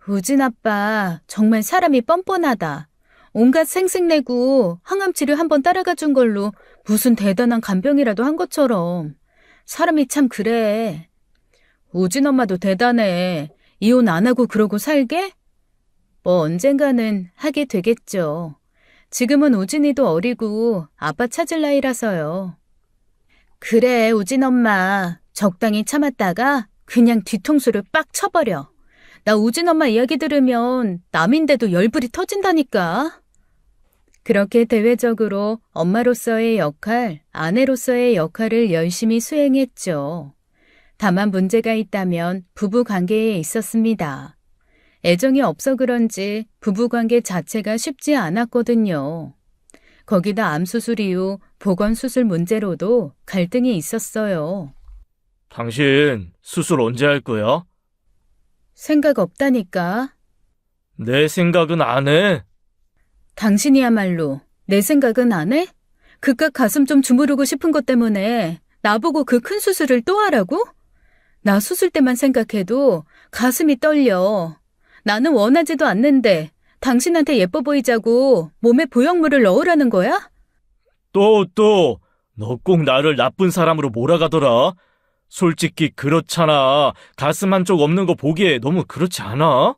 우진 아빠 정말 사람이 뻔뻔하다. 온갖 생색내고 항암치료 한번 따라가 준 걸로 무슨 대단한 간병이라도 한 것처럼. 사람이 참 그래. 우진 엄마도 대단해. 이혼 안 하고 그러고 살게? 뭐 언젠가는 하게 되겠죠. 지금은 우진이도 어리고 아빠 찾을 나이라서요. 그래, 우진 엄마. 적당히 참았다가 그냥 뒤통수를 빡 쳐버려. 나 우진 엄마 이야기 들으면 남인데도 열불이 터진다니까. 그렇게 대외적으로 엄마로서의 역할, 아내로서의 역할을 열심히 수행했죠. 다만 문제가 있다면 부부 관계에 있었습니다. 애정이 없어 그런지 부부관계 자체가 쉽지 않았거든요. 거기다 암수술 이후 보건수술 문제로도 갈등이 있었어요. 당신 수술 언제 할 거야? 생각 없다니까. 내 생각은 안 해. 당신이야말로 내 생각은 안 해? 그깟 가슴 좀 주무르고 싶은 것 때문에 나보고 그 큰 수술을 또 하라고? 나 수술 때만 생각해도 가슴이 떨려. 나는 원하지도 않는데 당신한테 예뻐 보이자고 몸에 보형물을 넣으라는 거야? 너 꼭 나를 나쁜 사람으로 몰아가더라. 솔직히 그렇잖아. 가슴 한쪽 없는 거 보기에 너무 그렇지 않아?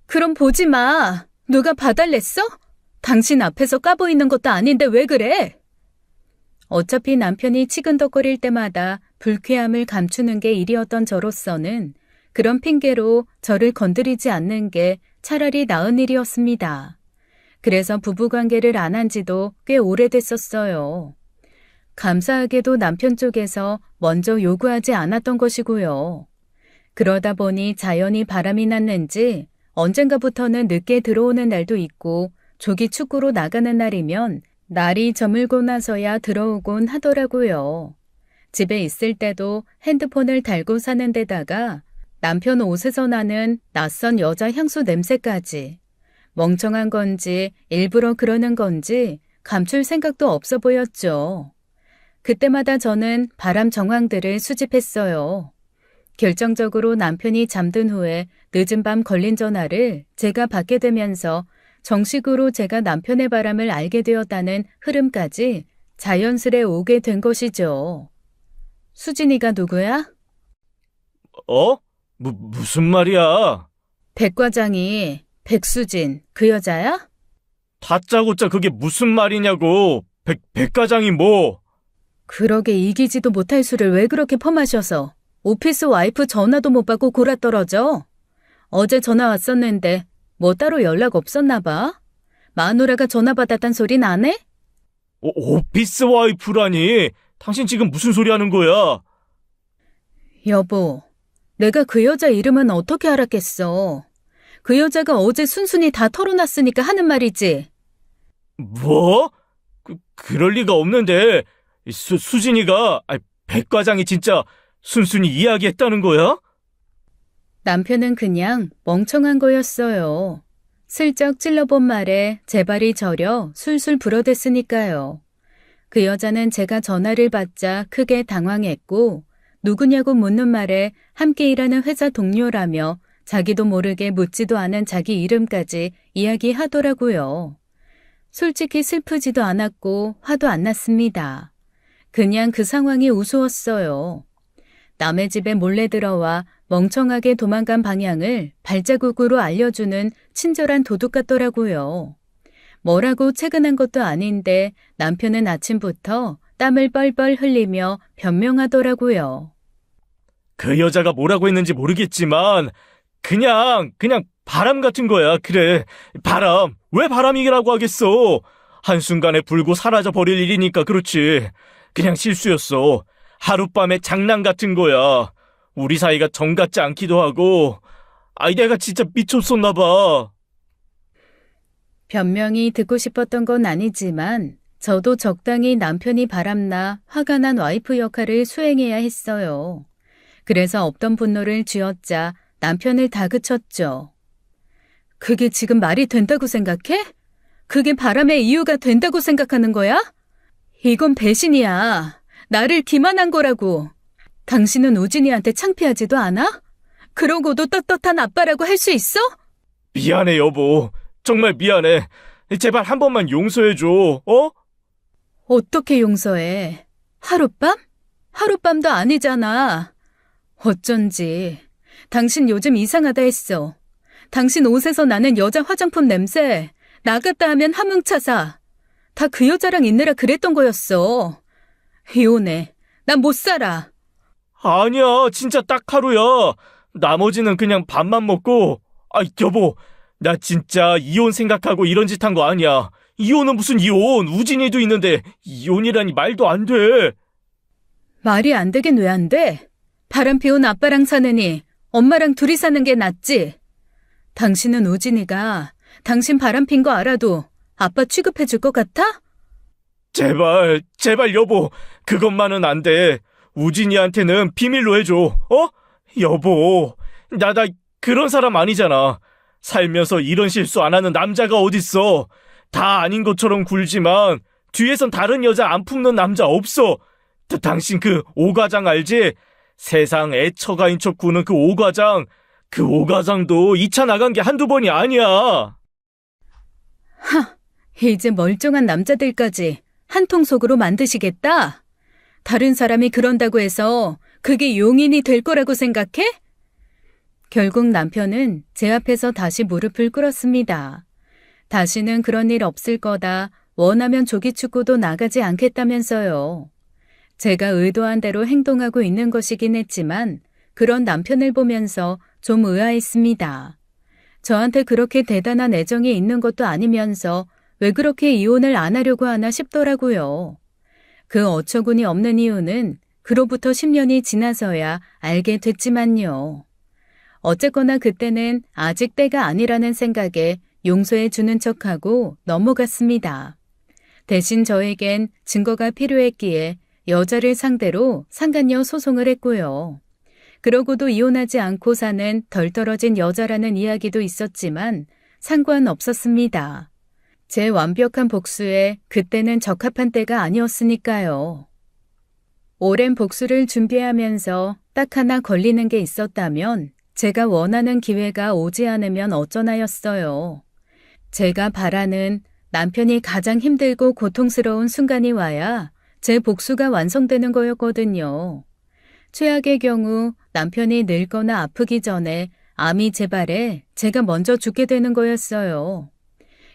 그럼 보지 마. 누가 봐달랬어? 당신 앞에서 까보이는 것도 아닌데 왜 그래? 어차피 남편이 치근덕거릴 때마다 불쾌함을 감추는 게 일이었던 저로서는 그런 핑계로 저를 건드리지 않는 게 차라리 나은 일이었습니다. 그래서 부부관계를 안 한 지도 꽤 오래됐었어요. 감사하게도 남편 쪽에서 먼저 요구하지 않았던 것이고요. 그러다 보니 자연히 바람이 났는지 언젠가부터는 늦게 들어오는 날도 있고 조기 축구로 나가는 날이면 날이 저물고 나서야 들어오곤 하더라고요. 집에 있을 때도 핸드폰을 달고 사는 데다가 남편 옷에서 나는 낯선 여자 향수 냄새까지. 멍청한 건지 일부러 그러는 건지 감출 생각도 없어 보였죠. 그때마다 저는 바람 정황들을 수집했어요. 결정적으로 남편이 잠든 후에 늦은 밤 걸린 전화를 제가 받게 되면서 정식으로 제가 남편의 바람을 알게 되었다는 흐름까지 자연스레 오게 된 것이죠. 수진이가 누구야? 어? 무슨 말이야? 백 과장이 백수진 그 여자야? 다짜고짜 그게 무슨 말이냐고. 백과장이 뭐? 그러게 이기지도 못할 술을 왜 그렇게 퍼마셔서 오피스 와이프 전화도 못 받고 골아떨어져? 어제 전화 왔었는데 뭐 따로 연락 없었나 봐? 마누라가 전화 받았단 소린 안 해? 오피스 와이프라니? 당신 지금 무슨 소리 하는 거야? 여보, 내가 그 여자 이름은 어떻게 알았겠어? 그 여자가 어제 순순히 다 털어놨으니까 하는 말이지. 뭐? 그럴 리가 없는데. 수진이가, 백과장이 진짜 순순히 이야기했다는 거야? 남편은 그냥 멍청한 거였어요. 슬쩍 찔러본 말에 제 발이 저려 술술 불어댔으니까요. 그 여자는 제가 전화를 받자 크게 당황했고 누구냐고 묻는 말에 함께 일하는 회사 동료라며 자기도 모르게 묻지도 않은 자기 이름까지 이야기하더라고요. 솔직히 슬프지도 않았고 화도 안 났습니다. 그냥 그 상황이 우스웠어요. 남의 집에 몰래 들어와 멍청하게 도망간 방향을 발자국으로 알려주는 친절한 도둑 같더라고요. 뭐라고 채근한 것도 아닌데 남편은 아침부터 땀을 뻘뻘 흘리며 변명하더라고요. 그 여자가 뭐라고 했는지 모르겠지만, 그냥 바람 같은 거야. 그래, 바람. 왜 바람이라고 하겠어? 한순간에 불고 사라져 버릴 일이니까 그렇지. 그냥 실수였어. 하룻밤에 장난 같은 거야. 우리 사이가 정 같지 않기도 하고. 내가 진짜 미쳤었나 봐. 변명이 듣고 싶었던 건 아니지만 저도 적당히 남편이 바람나 화가 난 와이프 역할을 수행해야 했어요. 그래서 없던 분노를 쥐어짜 남편을 다그쳤죠. 그게 지금 말이 된다고 생각해? 그게 바람의 이유가 된다고 생각하는 거야? 이건 배신이야. 나를 기만한 거라고. 당신은 우진이한테 창피하지도 않아? 그러고도 떳떳한 아빠라고 할 수 있어? 미안해, 여보. 정말 미안해. 제발 한 번만 용서해줘. 어? 어떻게 용서해? 하룻밤? 하룻밤도 아니잖아. 어쩐지. 당신 요즘 이상하다 했어. 당신 옷에서 나는 여자 화장품 냄새, 나갔다 하면 함흥차사. 다 그 여자랑 있느라 그랬던 거였어. 이혼해. 난 못 살아. 아니야, 진짜 딱 하루야. 나머지는 그냥 밥만 먹고. 여보, 나 진짜 이혼 생각하고 이런 짓 한 거 아니야. 이혼은 무슨 이혼? 우진이도 있는데 이혼이라니 말도 안 돼. 말이 안 되긴 왜 안 돼? 바람 피운 아빠랑 사느니 엄마랑 둘이 사는 게 낫지. 당신은 우진이가 당신 바람 핀 거 알아도 아빠 취급해 줄 것 같아? 제발 여보. 그것만은 안 돼. 우진이한테는 비밀로 해줘. 어? 여보, 나 그런 사람 아니잖아. 살면서 이런 실수 안 하는 남자가 어딨어. 다 아닌 것처럼 굴지만 뒤에선 다른 여자 안 품는 남자 없어. 당신 그 오과장 알지? 세상 애처가인 척 구는 그 오과장. 그 오과장도 2차 나간 게 한두 번이 아니야. 이제 멀쩡한 남자들까지 한통 속으로 만드시겠다? 다른 사람이 그런다고 해서 그게 용인이 될 거라고 생각해? 결국 남편은 제 앞에서 다시 무릎을 꿇었습니다. 다시는 그런 일 없을 거다. 원하면 조기축구도 나가지 않겠다면서요. 제가 의도한 대로 행동하고 있는 것이긴 했지만 그런 남편을 보면서 좀 의아했습니다. 저한테 그렇게 대단한 애정이 있는 것도 아니면서 왜 그렇게 이혼을 안 하려고 하나 싶더라고요. 그 어처구니 없는 이유는 그로부터 10년이 지나서야 알게 됐지만요. 어쨌거나 그때는 아직 때가 아니라는 생각에 용서해 주는 척하고 넘어갔습니다. 대신 저에겐 증거가 필요했기에 여자를 상대로 상간녀 소송을 했고요. 그러고도 이혼하지 않고 사는 덜 떨어진 여자라는 이야기도 있었지만 상관없었습니다. 제 완벽한 복수에 그때는 적합한 때가 아니었으니까요. 오랜 복수를 준비하면서 딱 하나 걸리는 게 있었다면 제가 원하는 기회가 오지 않으면 어쩌나였어요. 제가 바라는 남편이 가장 힘들고 고통스러운 순간이 와야 제 복수가 완성되는 거였거든요. 최악의 경우 남편이 늙거나 아프기 전에 암이 재발해 제가 먼저 죽게 되는 거였어요.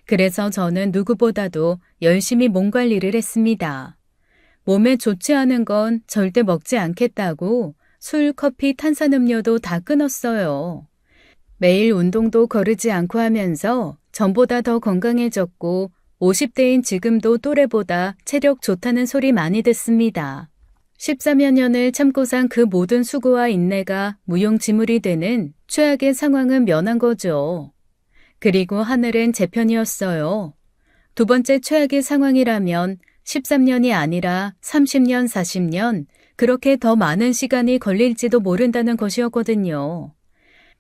그래서 저는 누구보다도 열심히 몸 관리를 했습니다. 몸에 좋지 않은 건 절대 먹지 않겠다고 술, 커피, 탄산음료도 다 끊었어요. 매일 운동도 거르지 않고 하면서 전보다 더 건강해졌고 50대인 지금도 또래보다 체력 좋다는 소리 많이 듣습니다. 13여 년을 참고 산 그 모든 수고와 인내가 무용지물이 되는 최악의 상황은 면한 거죠. 그리고 하늘은 제 편이었어요. 두 번째 최악의 상황이라면 13년이 아니라 30년, 40년, 그렇게 더 많은 시간이 걸릴지도 모른다는 것이었거든요.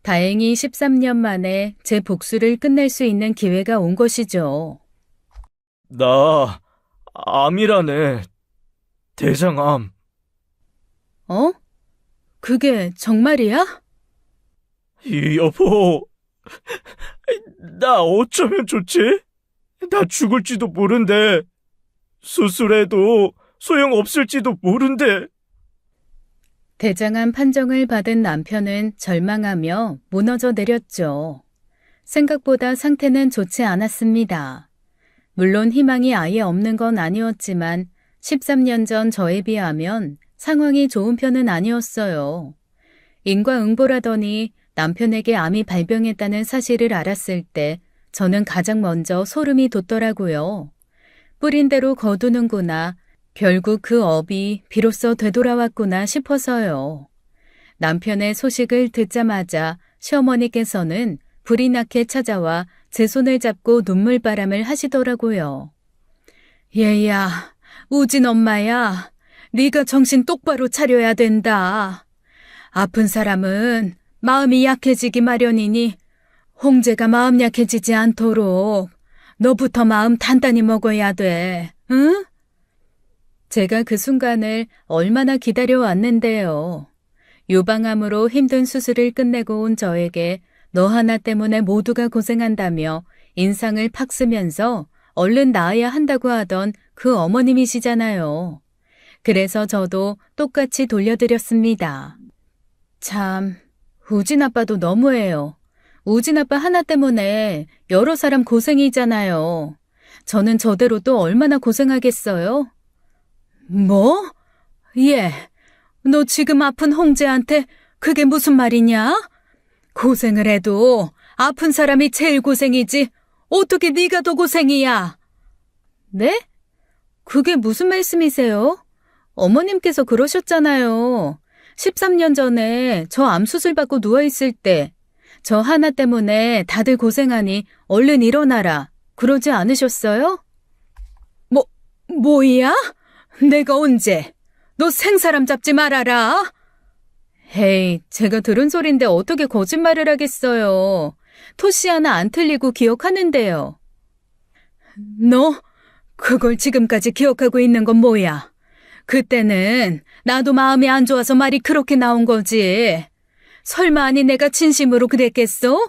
다행히 13년 만에 제 복수를 끝낼 수 있는 기회가 온 것이죠. 나 암이라네. 대장암. 어? 그게 정말이야? 여보, 나 어쩌면 좋지? 나 죽을지도 모른대. 수술해도 소용없을지도 모른대. 대장암 판정을 받은 남편은 절망하며 무너져 내렸죠. 생각보다 상태는 좋지 않았습니다. 물론 희망이 아예 없는 건 아니었지만 13년 전 저에 비하면 상황이 좋은 편은 아니었어요. 인과응보라더니 남편에게 암이 발병했다는 사실을 알았을 때 저는 가장 먼저 소름이 돋더라고요. 뿌린 대로 거두는구나. 결국 그 업이 비로소 되돌아왔구나 싶어서요. 남편의 소식을 듣자마자 시어머니께서는 불이 나게 찾아와 제 손을 잡고 눈물바람을 하시더라고요. 얘야, 우진 엄마야, 네가 정신 똑바로 차려야 된다. 아픈 사람은 마음이 약해지기 마련이니 홍제가 마음 약해지지 않도록 너부터 마음 단단히 먹어야 돼, 응? 제가 그 순간을 얼마나 기다려왔는데요. 유방암으로 힘든 수술을 끝내고 온 저에게 너 하나 때문에 모두가 고생한다며 인상을 팍 쓰면서 얼른 나아야 한다고 하던 그 어머님이시잖아요. 그래서 저도 똑같이 돌려드렸습니다. 참, 우진 아빠도 너무해요. 우진 아빠 하나 때문에 여러 사람 고생이잖아요. 저는 저대로 또 얼마나 고생하겠어요? 뭐? 얘, 너 지금 아픈 홍재한테 그게 무슨 말이냐? 고생을 해도 아픈 사람이 제일 고생이지 어떻게 네가 더 고생이야? 네? 그게 무슨 말씀이세요? 어머님께서 그러셨잖아요. 13년 전에 저 암 수술 받고 누워있을 때 저 하나 때문에 다들 고생하니 얼른 일어나라. 그러지 않으셨어요? 뭐야? 내가 언제? 너 생사람 잡지 말아라. 헤이, 제가 들은 소린데 어떻게 거짓말을 하겠어요. 토시 하나 안 틀리고 기억하는데요. 너 그걸 지금까지 기억하고 있는 건 뭐야? 그때는 나도 마음이 안 좋아서 말이 그렇게 나온 거지. 설마 아니 내가 진심으로 그랬겠어?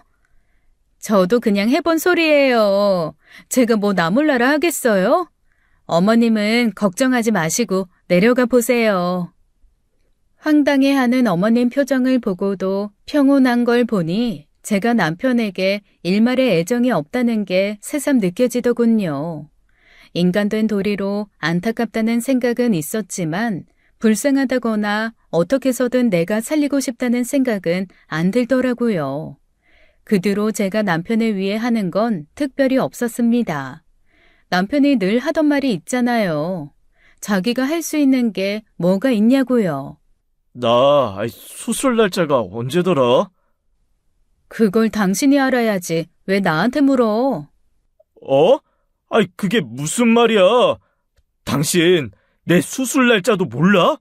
저도 그냥 해본 소리예요. 제가 뭐 나 몰라라 하겠어요? 어머님은 걱정하지 마시고 내려가 보세요. 황당해하는 어머님 표정을 보고도 평온한 걸 보니 제가 남편에게 일말의 애정이 없다는 게 새삼 느껴지더군요. 인간된 도리로 안타깝다는 생각은 있었지만 불쌍하다거나 어떻게 해서든 내가 살리고 싶다는 생각은 안 들더라고요. 그 뒤로 제가 남편을 위해 하는 건 특별히 없었습니다. 남편이 늘 하던 말이 있잖아요. 자기가 할 수 있는 게 뭐가 있냐고요. 수술 날짜가 언제더라? 그걸 당신이 알아야지. 왜 나한테 물어? 어? 그게 무슨 말이야? 당신 내 수술 날짜도 몰라?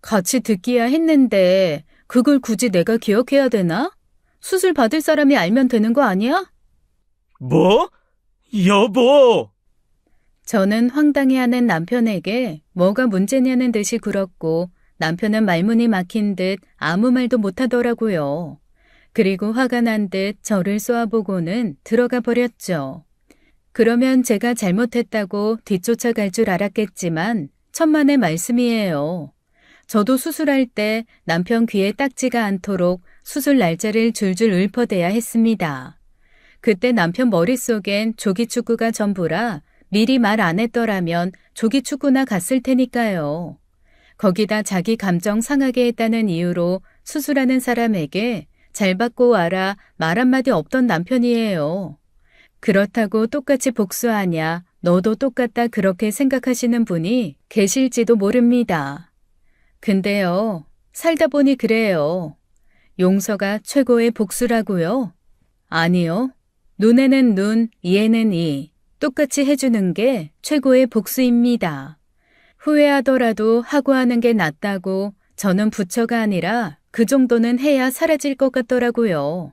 같이 듣기야 했는데 그걸 굳이 내가 기억해야 되나? 수술 받을 사람이 알면 되는 거 아니야? 뭐? 여보! 저는 황당해하는 남편에게 뭐가 문제냐는 듯이 굴었고 남편은 말문이 막힌 듯 아무 말도 못하더라고요. 그리고 화가 난 듯 저를 쏘아보고는 들어가 버렸죠. 그러면 제가 잘못했다고 뒤쫓아갈 줄 알았겠지만 천만의 말씀이에요. 저도 수술할 때 남편 귀에 딱지가 않도록 수술 날짜를 줄줄 읊어대야 했습니다. 그때 남편 머릿속엔 조기축구가 전부라 미리 말 안 했더라면 조기축구나 갔을 테니까요. 거기다 자기 감정 상하게 했다는 이유로 수술하는 사람에게 잘 받고 와라 말 한마디 없던 남편이에요. 그렇다고 똑같이 복수하냐, 너도 똑같다 그렇게 생각하시는 분이 계실지도 모릅니다. 근데요, 살다 보니 그래요. 용서가 최고의 복수라고요? 아니요. 눈에는 눈, 이에는 이. 똑같이 해주는 게 최고의 복수입니다. 후회하더라도 하고 하는 게 낫다고 저는 부처가 아니라 그 정도는 해야 사라질 것 같더라고요.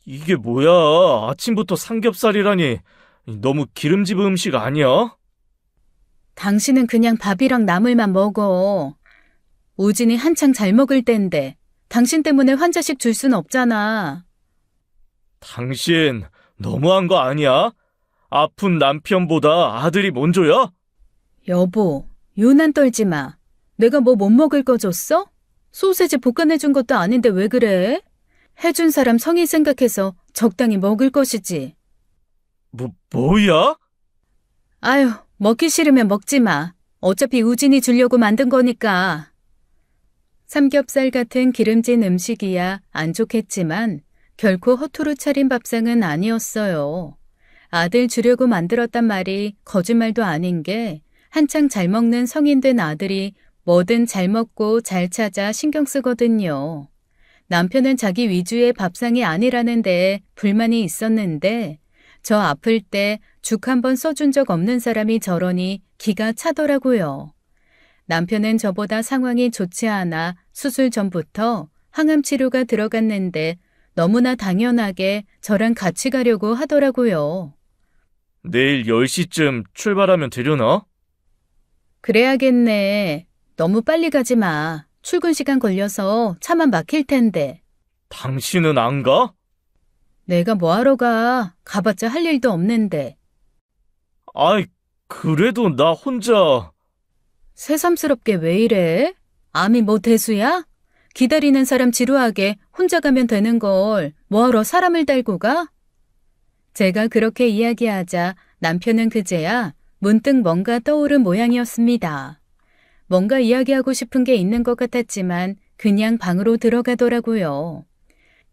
이게 뭐야? 아침부터 삼겹살이라니. 너무 기름진 음식 아니야? 당신은 그냥 밥이랑 나물만 먹어. 우진이 한창 잘 먹을 땐데 당신 때문에 환자식 줄 순 없잖아. 당신 너무한 거 아니야? 아픈 남편보다 아들이 먼저야? 여보, 유난 떨지 마. 내가 뭐 못 먹을 거 줬어? 소세지 볶아내준 것도 아닌데 왜 그래? 해준 사람 성의 생각해서 적당히 먹을 것이지. 뭐야? 아유, 먹기 싫으면 먹지 마. 어차피 우진이 주려고 만든 거니까. 삼겹살 같은 기름진 음식이야 안 좋겠지만 결코 허투루 차린 밥상은 아니었어요. 아들 주려고 만들었단 말이 거짓말도 아닌 게 한창 잘 먹는 성인 된 아들이 뭐든 잘 먹고 잘 찾아 신경 쓰거든요. 남편은 자기 위주의 밥상이 아니라는데 불만이 있었는데 저 아플 때 죽 한 번 써준 적 없는 사람이 저러니 기가 차더라고요. 남편은 저보다 상황이 좋지 않아 수술 전부터 항암 치료가 들어갔는데 너무나 당연하게 저랑 같이 가려고 하더라고요. 내일 10시쯤 출발하면 되려나? 그래야겠네. 너무 빨리 가지 마. 출근 시간 걸려서 차만 막힐 텐데. 당신은 안 가? 내가 뭐하러 가. 가봤자 할 일도 없는데. 아이, 그래도 나 혼자... 새삼스럽게 왜 이래? 암이 뭐 대수야? 기다리는 사람 지루하게 혼자 가면 되는 걸 뭐하러 사람을 달고 가? 제가 그렇게 이야기하자 남편은 그제야 문득 뭔가 떠오른 모양이었습니다. 뭔가 이야기하고 싶은 게 있는 것 같았지만 그냥 방으로 들어가더라고요.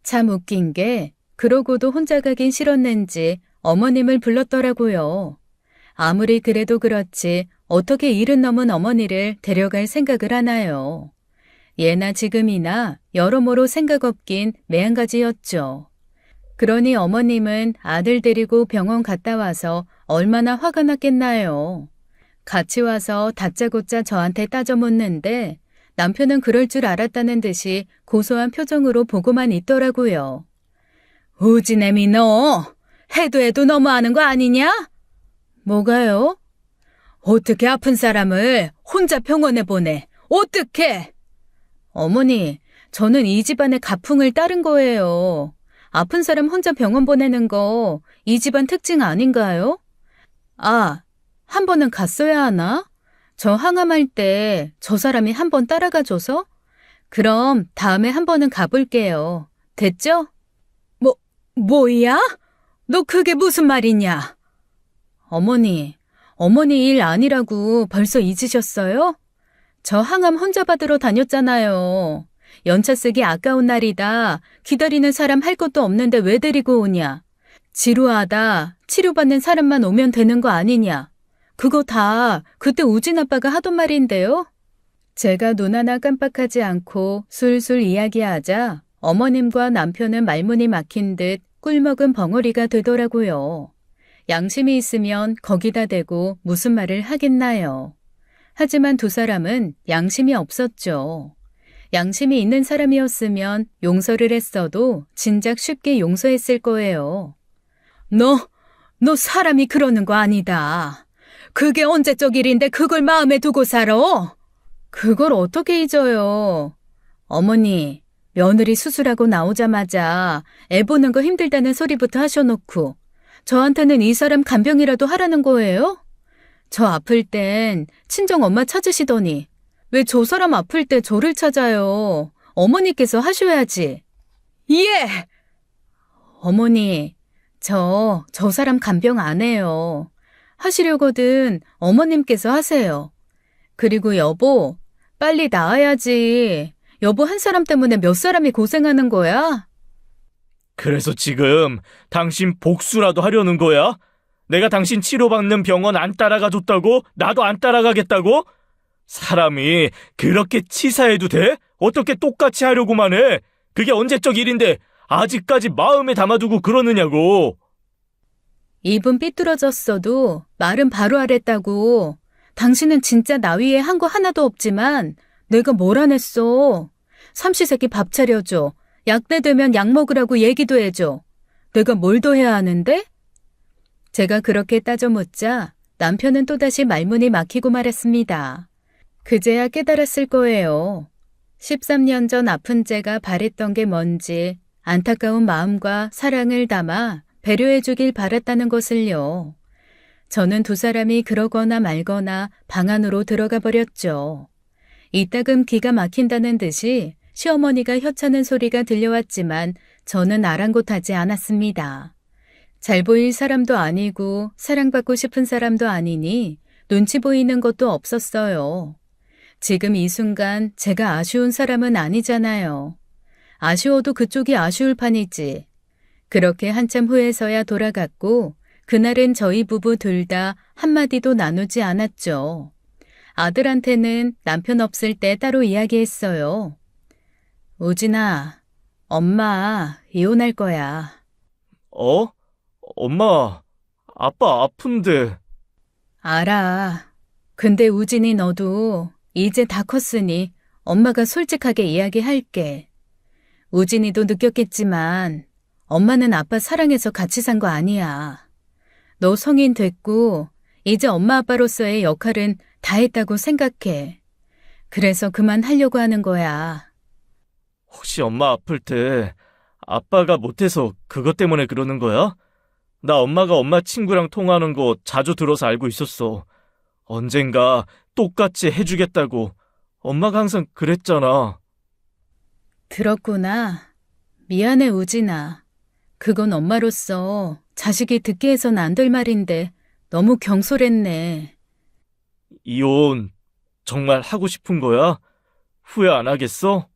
참 웃긴 게 그러고도 혼자 가긴 싫었는지 어머님을 불렀더라고요. 아무리 그래도 그렇지 어떻게 70 넘은 어머니를 데려갈 생각을 하나요? 예나 지금이나 여러모로 생각 없긴 매한가지였죠. 그러니 어머님은 아들 데리고 병원 갔다 와서 얼마나 화가 났겠나요? 같이 와서 다짜고짜 저한테 따져 묻는데 남편은 그럴 줄 알았다는 듯이 고소한 표정으로 보고만 있더라고요. 우지애미 너 해도 너무하는 거 아니냐? 뭐가요? 어떻게 아픈 사람을 혼자 병원에 보내? 어떻게? 어머니, 저는 이 집안의 가풍을 따른 거예요. 아픈 사람 혼자 병원 보내는 거 이 집안 특징 아닌가요? 아, 한 번은 갔어야 하나? 저 항암할 때 저 사람이 한 번 따라가줘서? 그럼 다음에 한 번은 가볼게요. 됐죠? 뭐야? 너 그게 무슨 말이냐? 어머니 일 아니라고 벌써 잊으셨어요? 저 항암 혼자 받으러 다녔잖아요. 연차 쓰기 아까운 날이다. 기다리는 사람 할 것도 없는데 왜 데리고 오냐? 지루하다. 치료받는 사람만 오면 되는 거 아니냐? 그거 다 그때 우진 아빠가 하던 말인데요. 제가 눈 하나 깜빡하지 않고 술술 이야기하자 어머님과 남편은 말문이 막힌 듯 꿀먹은 벙어리가 되더라고요. 양심이 있으면 거기다 대고 무슨 말을 하겠나요? 하지만 두 사람은 양심이 없었죠. 양심이 있는 사람이었으면 용서를 했어도 진작 쉽게 용서했을 거예요. 너 사람이 그러는 거 아니다. 그게 언제적 일인데 그걸 마음에 두고 살아? 그걸 어떻게 잊어요? 어머니, 며느리 수술하고 나오자마자 애 보는 거 힘들다는 소리부터 하셔놓고 저한테는 이 사람 간병이라도 하라는 거예요? 저 아플 땐 친정 엄마 찾으시더니 왜 저 사람 아플 때 저를 찾아요? 어머니께서 하셔야지. 예! 어머니, 저 사람 간병 안 해요. 하시려거든 어머님께서 하세요. 그리고 여보, 빨리 나아야지. 여보 한 사람 때문에 몇 사람이 고생하는 거야? 그래서 지금 당신 복수라도 하려는 거야? 내가 당신 치료받는 병원 안 따라가 줬다고? 나도 안 따라가겠다고? 사람이 그렇게 치사해도 돼? 어떻게 똑같이 하려고만 해? 그게 언제적 일인데 아직까지 마음에 담아두고 그러느냐고. 입은 삐뚤어졌어도 말은 바로 하랬다고. 당신은 진짜 나 위에 한 거 하나도 없지만 내가 뭘 안 했어. 삼시세끼 밥 차려줘. 약내 되면 약 먹으라고 얘기도 해줘. 내가 뭘 더 해야 하는데? 제가 그렇게 따져 묻자 남편은 또다시 말문이 막히고 말았습니다. 그제야 깨달았을 거예요. 13년 전 아픈 제가 바랬던 게 뭔지 안타까운 마음과 사랑을 담아 배려해 주길 바랐다는 것을요. 저는 두 사람이 그러거나 말거나 방 안으로 들어가 버렸죠. 이따금 기가 막힌다는 듯이 시어머니가 혀차는 소리가 들려왔지만 저는 아랑곳하지 않았습니다. 잘 보일 사람도 아니고 사랑받고 싶은 사람도 아니니 눈치 보이는 것도 없었어요. 지금 이 순간 제가 아쉬운 사람은 아니잖아요. 아쉬워도 그쪽이 아쉬울 판이지. 그렇게 한참 후에서야 돌아갔고 그날은 저희 부부 둘 다 한마디도 나누지 않았죠. 아들한테는 남편 없을 때 따로 이야기했어요. 우진아, 엄마 이혼할 거야. 어? 엄마, 아빠 아픈데. 알아. 근데 우진이 너도 이제 다 컸으니 엄마가 솔직하게 이야기할게. 우진이도 느꼈겠지만 엄마는 아빠 사랑해서 같이 산 거 아니야. 너 성인 됐고 이제 엄마 아빠로서의 역할은 다 했다고 생각해. 그래서 그만하려고 하는 거야. 혹시 엄마 아플 때 아빠가 못해서 그것 때문에 그러는 거야? 나 엄마가 엄마 친구랑 통화하는 거 자주 들어서 알고 있었어. 언젠가 똑같이 해주겠다고. 엄마가 항상 그랬잖아. 들었구나. 미안해 우진아. 그건 엄마로서 자식이 듣게 해선 안 될 말인데 너무 경솔했네. 이혼 정말 하고 싶은 거야? 후회 안 하겠어?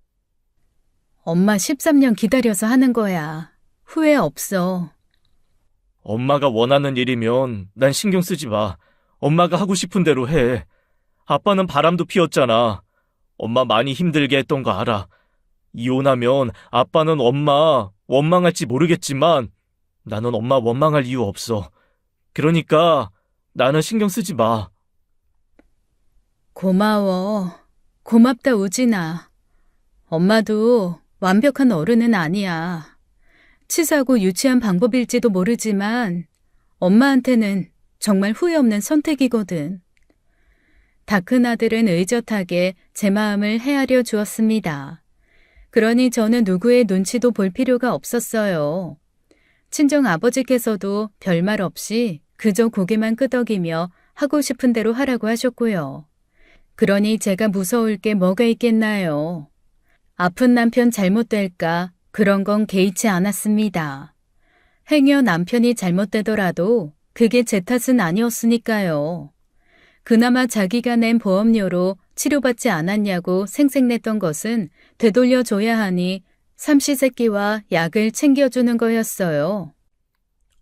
엄마 13년 기다려서 하는 거야. 후회 없어. 엄마가 원하는 일이면 난 신경 쓰지 마. 엄마가 하고 싶은 대로 해. 아빠는 바람도 피웠잖아. 엄마 많이 힘들게 했던 거 알아. 이혼하면 아빠는 엄마 원망할지 모르겠지만 나는 엄마 원망할 이유 없어. 그러니까 나는 신경 쓰지 마. 고마워. 고맙다 우진아. 엄마도 완벽한 어른은 아니야. 치사하고 유치한 방법일지도 모르지만 엄마한테는 정말 후회 없는 선택이거든. 다 큰 아들은 의젓하게 제 마음을 헤아려 주었습니다. 그러니 저는 누구의 눈치도 볼 필요가 없었어요. 친정 아버지께서도 별말 없이 그저 고개만 끄덕이며 하고 싶은 대로 하라고 하셨고요. 그러니 제가 무서울 게 뭐가 있겠나요? 아픈 남편 잘못될까 그런 건 개의치 않았습니다. 행여 남편이 잘못되더라도 그게 제 탓은 아니었으니까요. 그나마 자기가 낸 보험료로 치료받지 않았냐고 생색냈던 것은 되돌려줘야 하니 삼시세끼와 약을 챙겨주는 거였어요.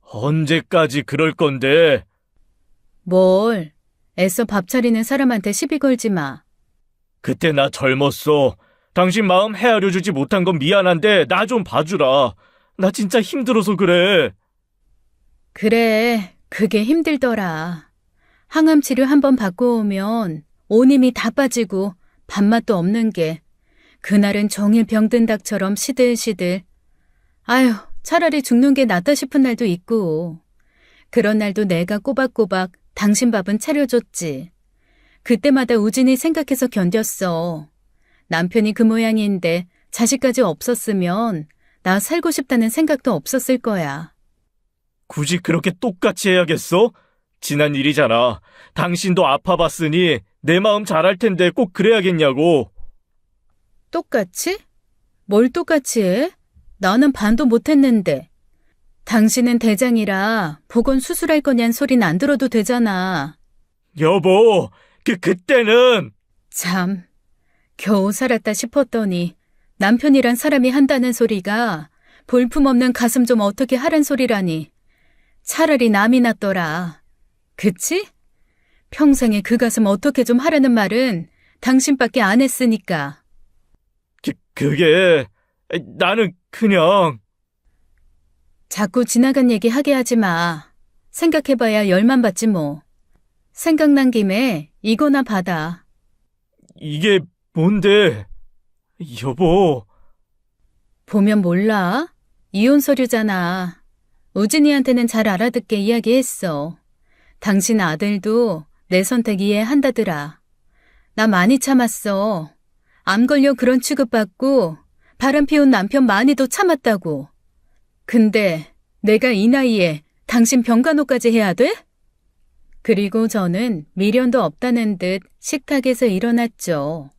언제까지 그럴 건데? 뭘, 애써 밥 차리는 사람한테 시비 걸지 마. 그때 나 젊었어. 당신 마음 헤아려주지 못한 건 미안한데 나 좀 봐주라. 나 진짜 힘들어서 그래. 그래, 그게 힘들더라. 항암 치료 한번 받고 오면 온 힘이 다 빠지고 밥맛도 없는 게 그날은 종일 병든 닭처럼 시들시들. 아휴, 차라리 죽는 게 낫다 싶은 날도 있고. 그런 날도 내가 꼬박꼬박 당신 밥은 차려줬지. 그때마다 우진이 생각해서 견뎠어. 남편이 그 모양인데 자식까지 없었으면 나 살고 싶다는 생각도 없었을 거야. 굳이 그렇게 똑같이 해야겠어? 지난 일이잖아. 당신도 아파봤으니 내 마음 잘할 텐데 꼭 그래야겠냐고. 똑같이? 뭘 똑같이 해? 나는 반도 못했는데. 당신은 대장이라 보건 수술할 거냔 소린 안 들어도 되잖아. 여보, 그때는 참, 겨우 살았다 싶었더니 남편이란 사람이 한다는 소리가 볼품없는 가슴 좀 어떻게 하란 소리라니. 차라리 남이 낫더라. 그치? 평생에 그 가슴 어떻게 좀 하라는 말은 당신밖에 안 했으니까. 그게 나는 그냥 자꾸 지나간 얘기 하게 하지 마. 생각해봐야 열만 받지 뭐. 생각난 김에 이거나 받아. 이게 뭔데? 여보, 보면 몰라? 이혼 서류잖아. 우진이한테는 잘 알아듣게 이야기했어. 당신 아들도 내 선택 이해한다더라. 나 많이 참았어. 암 걸려 그런 취급받고 바람 피운 남편 많이도 참았다고. 근데 내가 이 나이에 당신 병간호까지 해야 돼? 그리고 저는 미련도 없다는 듯 식탁에서 일어났죠.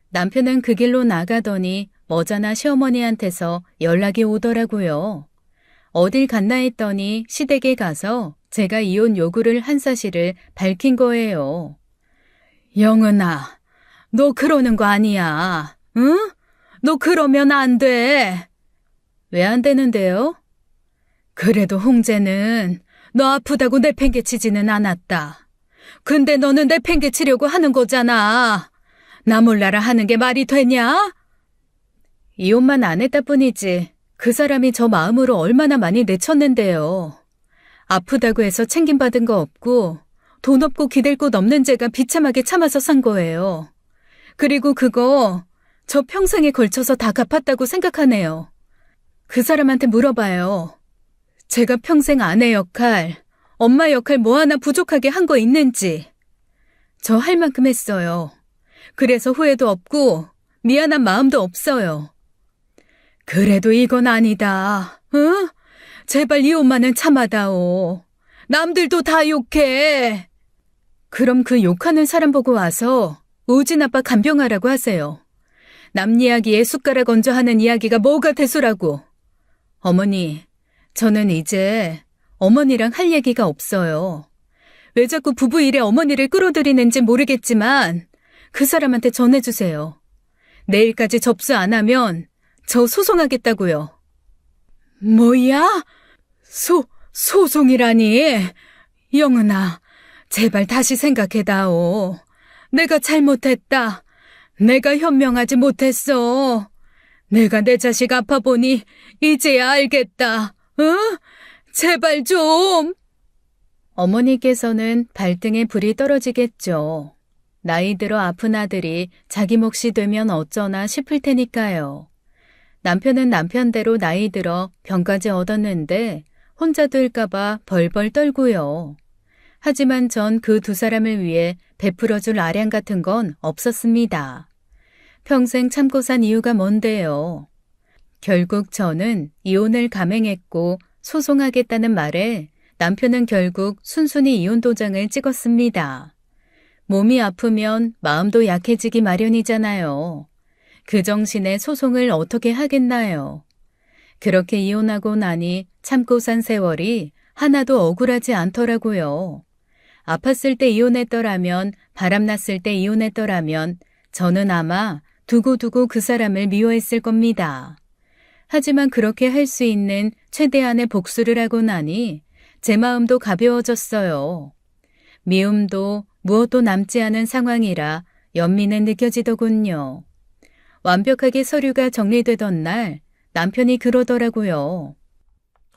남편은 그 길로 나가더니 머자나 시어머니한테서 연락이 오더라고요. 어딜 갔나 했더니 시댁에 가서 제가 이혼 요구를 한 사실을 밝힌 거예요. 영은아, 너 그러는 거 아니야. 응? 너 그러면 안 돼. 왜 안 되는데요? 그래도 홍재는 너 아프다고 내팽개치지는 않았다. 근데 너는 내팽개치려고 하는 거잖아. 나 몰라라 하는 게 말이 되냐? 이혼만 안 했다 뿐이지 그 사람이 저 마음으로 얼마나 많이 내쳤는데요. 아프다고 해서 챙김받은 거 없고 돈 없고 기댈 곳 없는 제가 비참하게 참아서 산 거예요. 그리고 그거 저 평생에 걸쳐서 다 갚았다고 생각하네요. 그 사람한테 물어봐요. 제가 평생 아내 역할, 엄마 역할 뭐 하나 부족하게 한 거 있는지. 저 할 만큼 했어요. 그래서 후회도 없고 미안한 마음도 없어요. 그래도 이건 아니다. 응? 제발 이혼만은 참아다오. 남들도 다 욕해. 그럼 그 욕하는 사람 보고 와서 우진 아빠 간병하라고 하세요. 남 이야기에 숟가락 얹어 하는 이야기가 뭐가 대수라고. 어머니, 저는 이제 어머니랑 할 얘기가 없어요. 왜 자꾸 부부 일에 어머니를 끌어들이는지 모르겠지만 그 사람한테 전해주세요. 내일까지 접수 안 하면 저 소송하겠다고요. 뭐야? 소송이라니? 영은아, 제발 다시 생각해다오. 내가 잘못했다. 내가 현명하지 못했어. 내가 내 자식 아파보니 이제야 알겠다. 응? 제발 좀. 어머니께서는 발등에 불이 떨어지겠죠. 나이 들어 아픈 아들이 자기 몫이 되면 어쩌나 싶을 테니까요. 남편은 남편대로 나이 들어 병까지 얻었는데 혼자 될까봐 벌벌 떨고요. 하지만 전 그 두 사람을 위해 베풀어줄 아량 같은 건 없었습니다. 평생 참고 산 이유가 뭔데요? 결국 저는 이혼을 감행했고 소송하겠다는 말에 남편은 결국 순순히 이혼 도장을 찍었습니다. 몸이 아프면 마음도 약해지기 마련이잖아요. 그 정신에 소송을 어떻게 하겠나요? 그렇게 이혼하고 나니 참고 산 세월이 하나도 억울하지 않더라고요. 아팠을 때 이혼했더라면, 바람났을 때 이혼했더라면 저는 아마 두고두고 그 사람을 미워했을 겁니다. 하지만 그렇게 할 수 있는 최대한의 복수를 하고 나니 제 마음도 가벼워졌어요. 미움도 무엇도 남지 않은 상황이라 연민은 느껴지더군요. 완벽하게 서류가 정리되던 날 남편이 그러더라고요.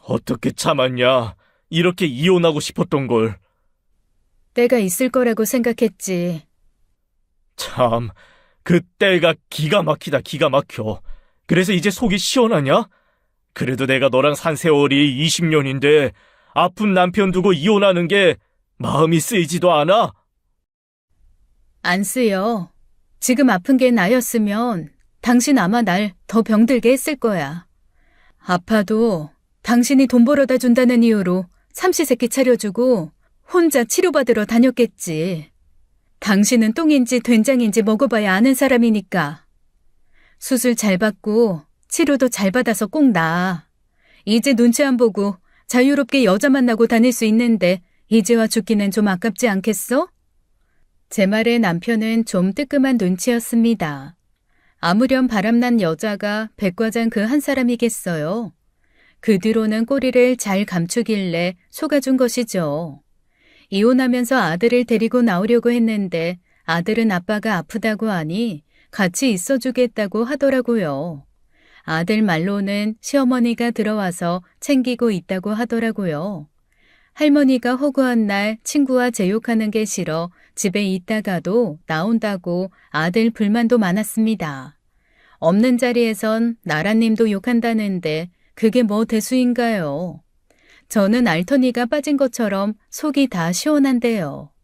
어떻게 참았냐? 이렇게 이혼하고 싶었던 걸. 때가 있을 거라고 생각했지. 참, 그 때가 기가 막히다, 기가 막혀. 그래서 이제 속이 시원하냐? 그래도 내가 너랑 산 세월이 20년인데 아픈 남편 두고 이혼하는 게 마음이 쓰이지도 않아? 안 쓰여. 지금 아픈 게 나였으면 당신 아마 날 더 병들게 했을 거야. 아파도 당신이 돈 벌어다 준다는 이유로 삼시세끼 차려주고 혼자 치료받으러 다녔겠지. 당신은 똥인지 된장인지 먹어봐야 아는 사람이니까. 수술 잘 받고 치료도 잘 받아서 꼭 나아. 이제 눈치 안 보고 자유롭게 여자 만나고 다닐 수 있는데 이제와 죽기는 좀 아깝지 않겠어? 제 말에 남편은 좀 뜨끔한 눈치였습니다. 아무렴 바람난 여자가 백과장 그 한 사람이겠어요. 그 뒤로는 꼬리를 잘 감추길래 속아준 것이죠. 이혼하면서 아들을 데리고 나오려고 했는데 아들은 아빠가 아프다고 하니 같이 있어주겠다고 하더라고요. 아들 말로는 시어머니가 들어와서 챙기고 있다고 하더라고요. 할머니가 허구한 날 친구와 제욕하는 게 싫어 집에 있다가도 나온다고 아들 불만도 많았습니다. 없는 자리에선 나라님도 욕한다는데 그게 뭐 대수인가요? 저는 알터니가 빠진 것처럼 속이 다 시원한데요.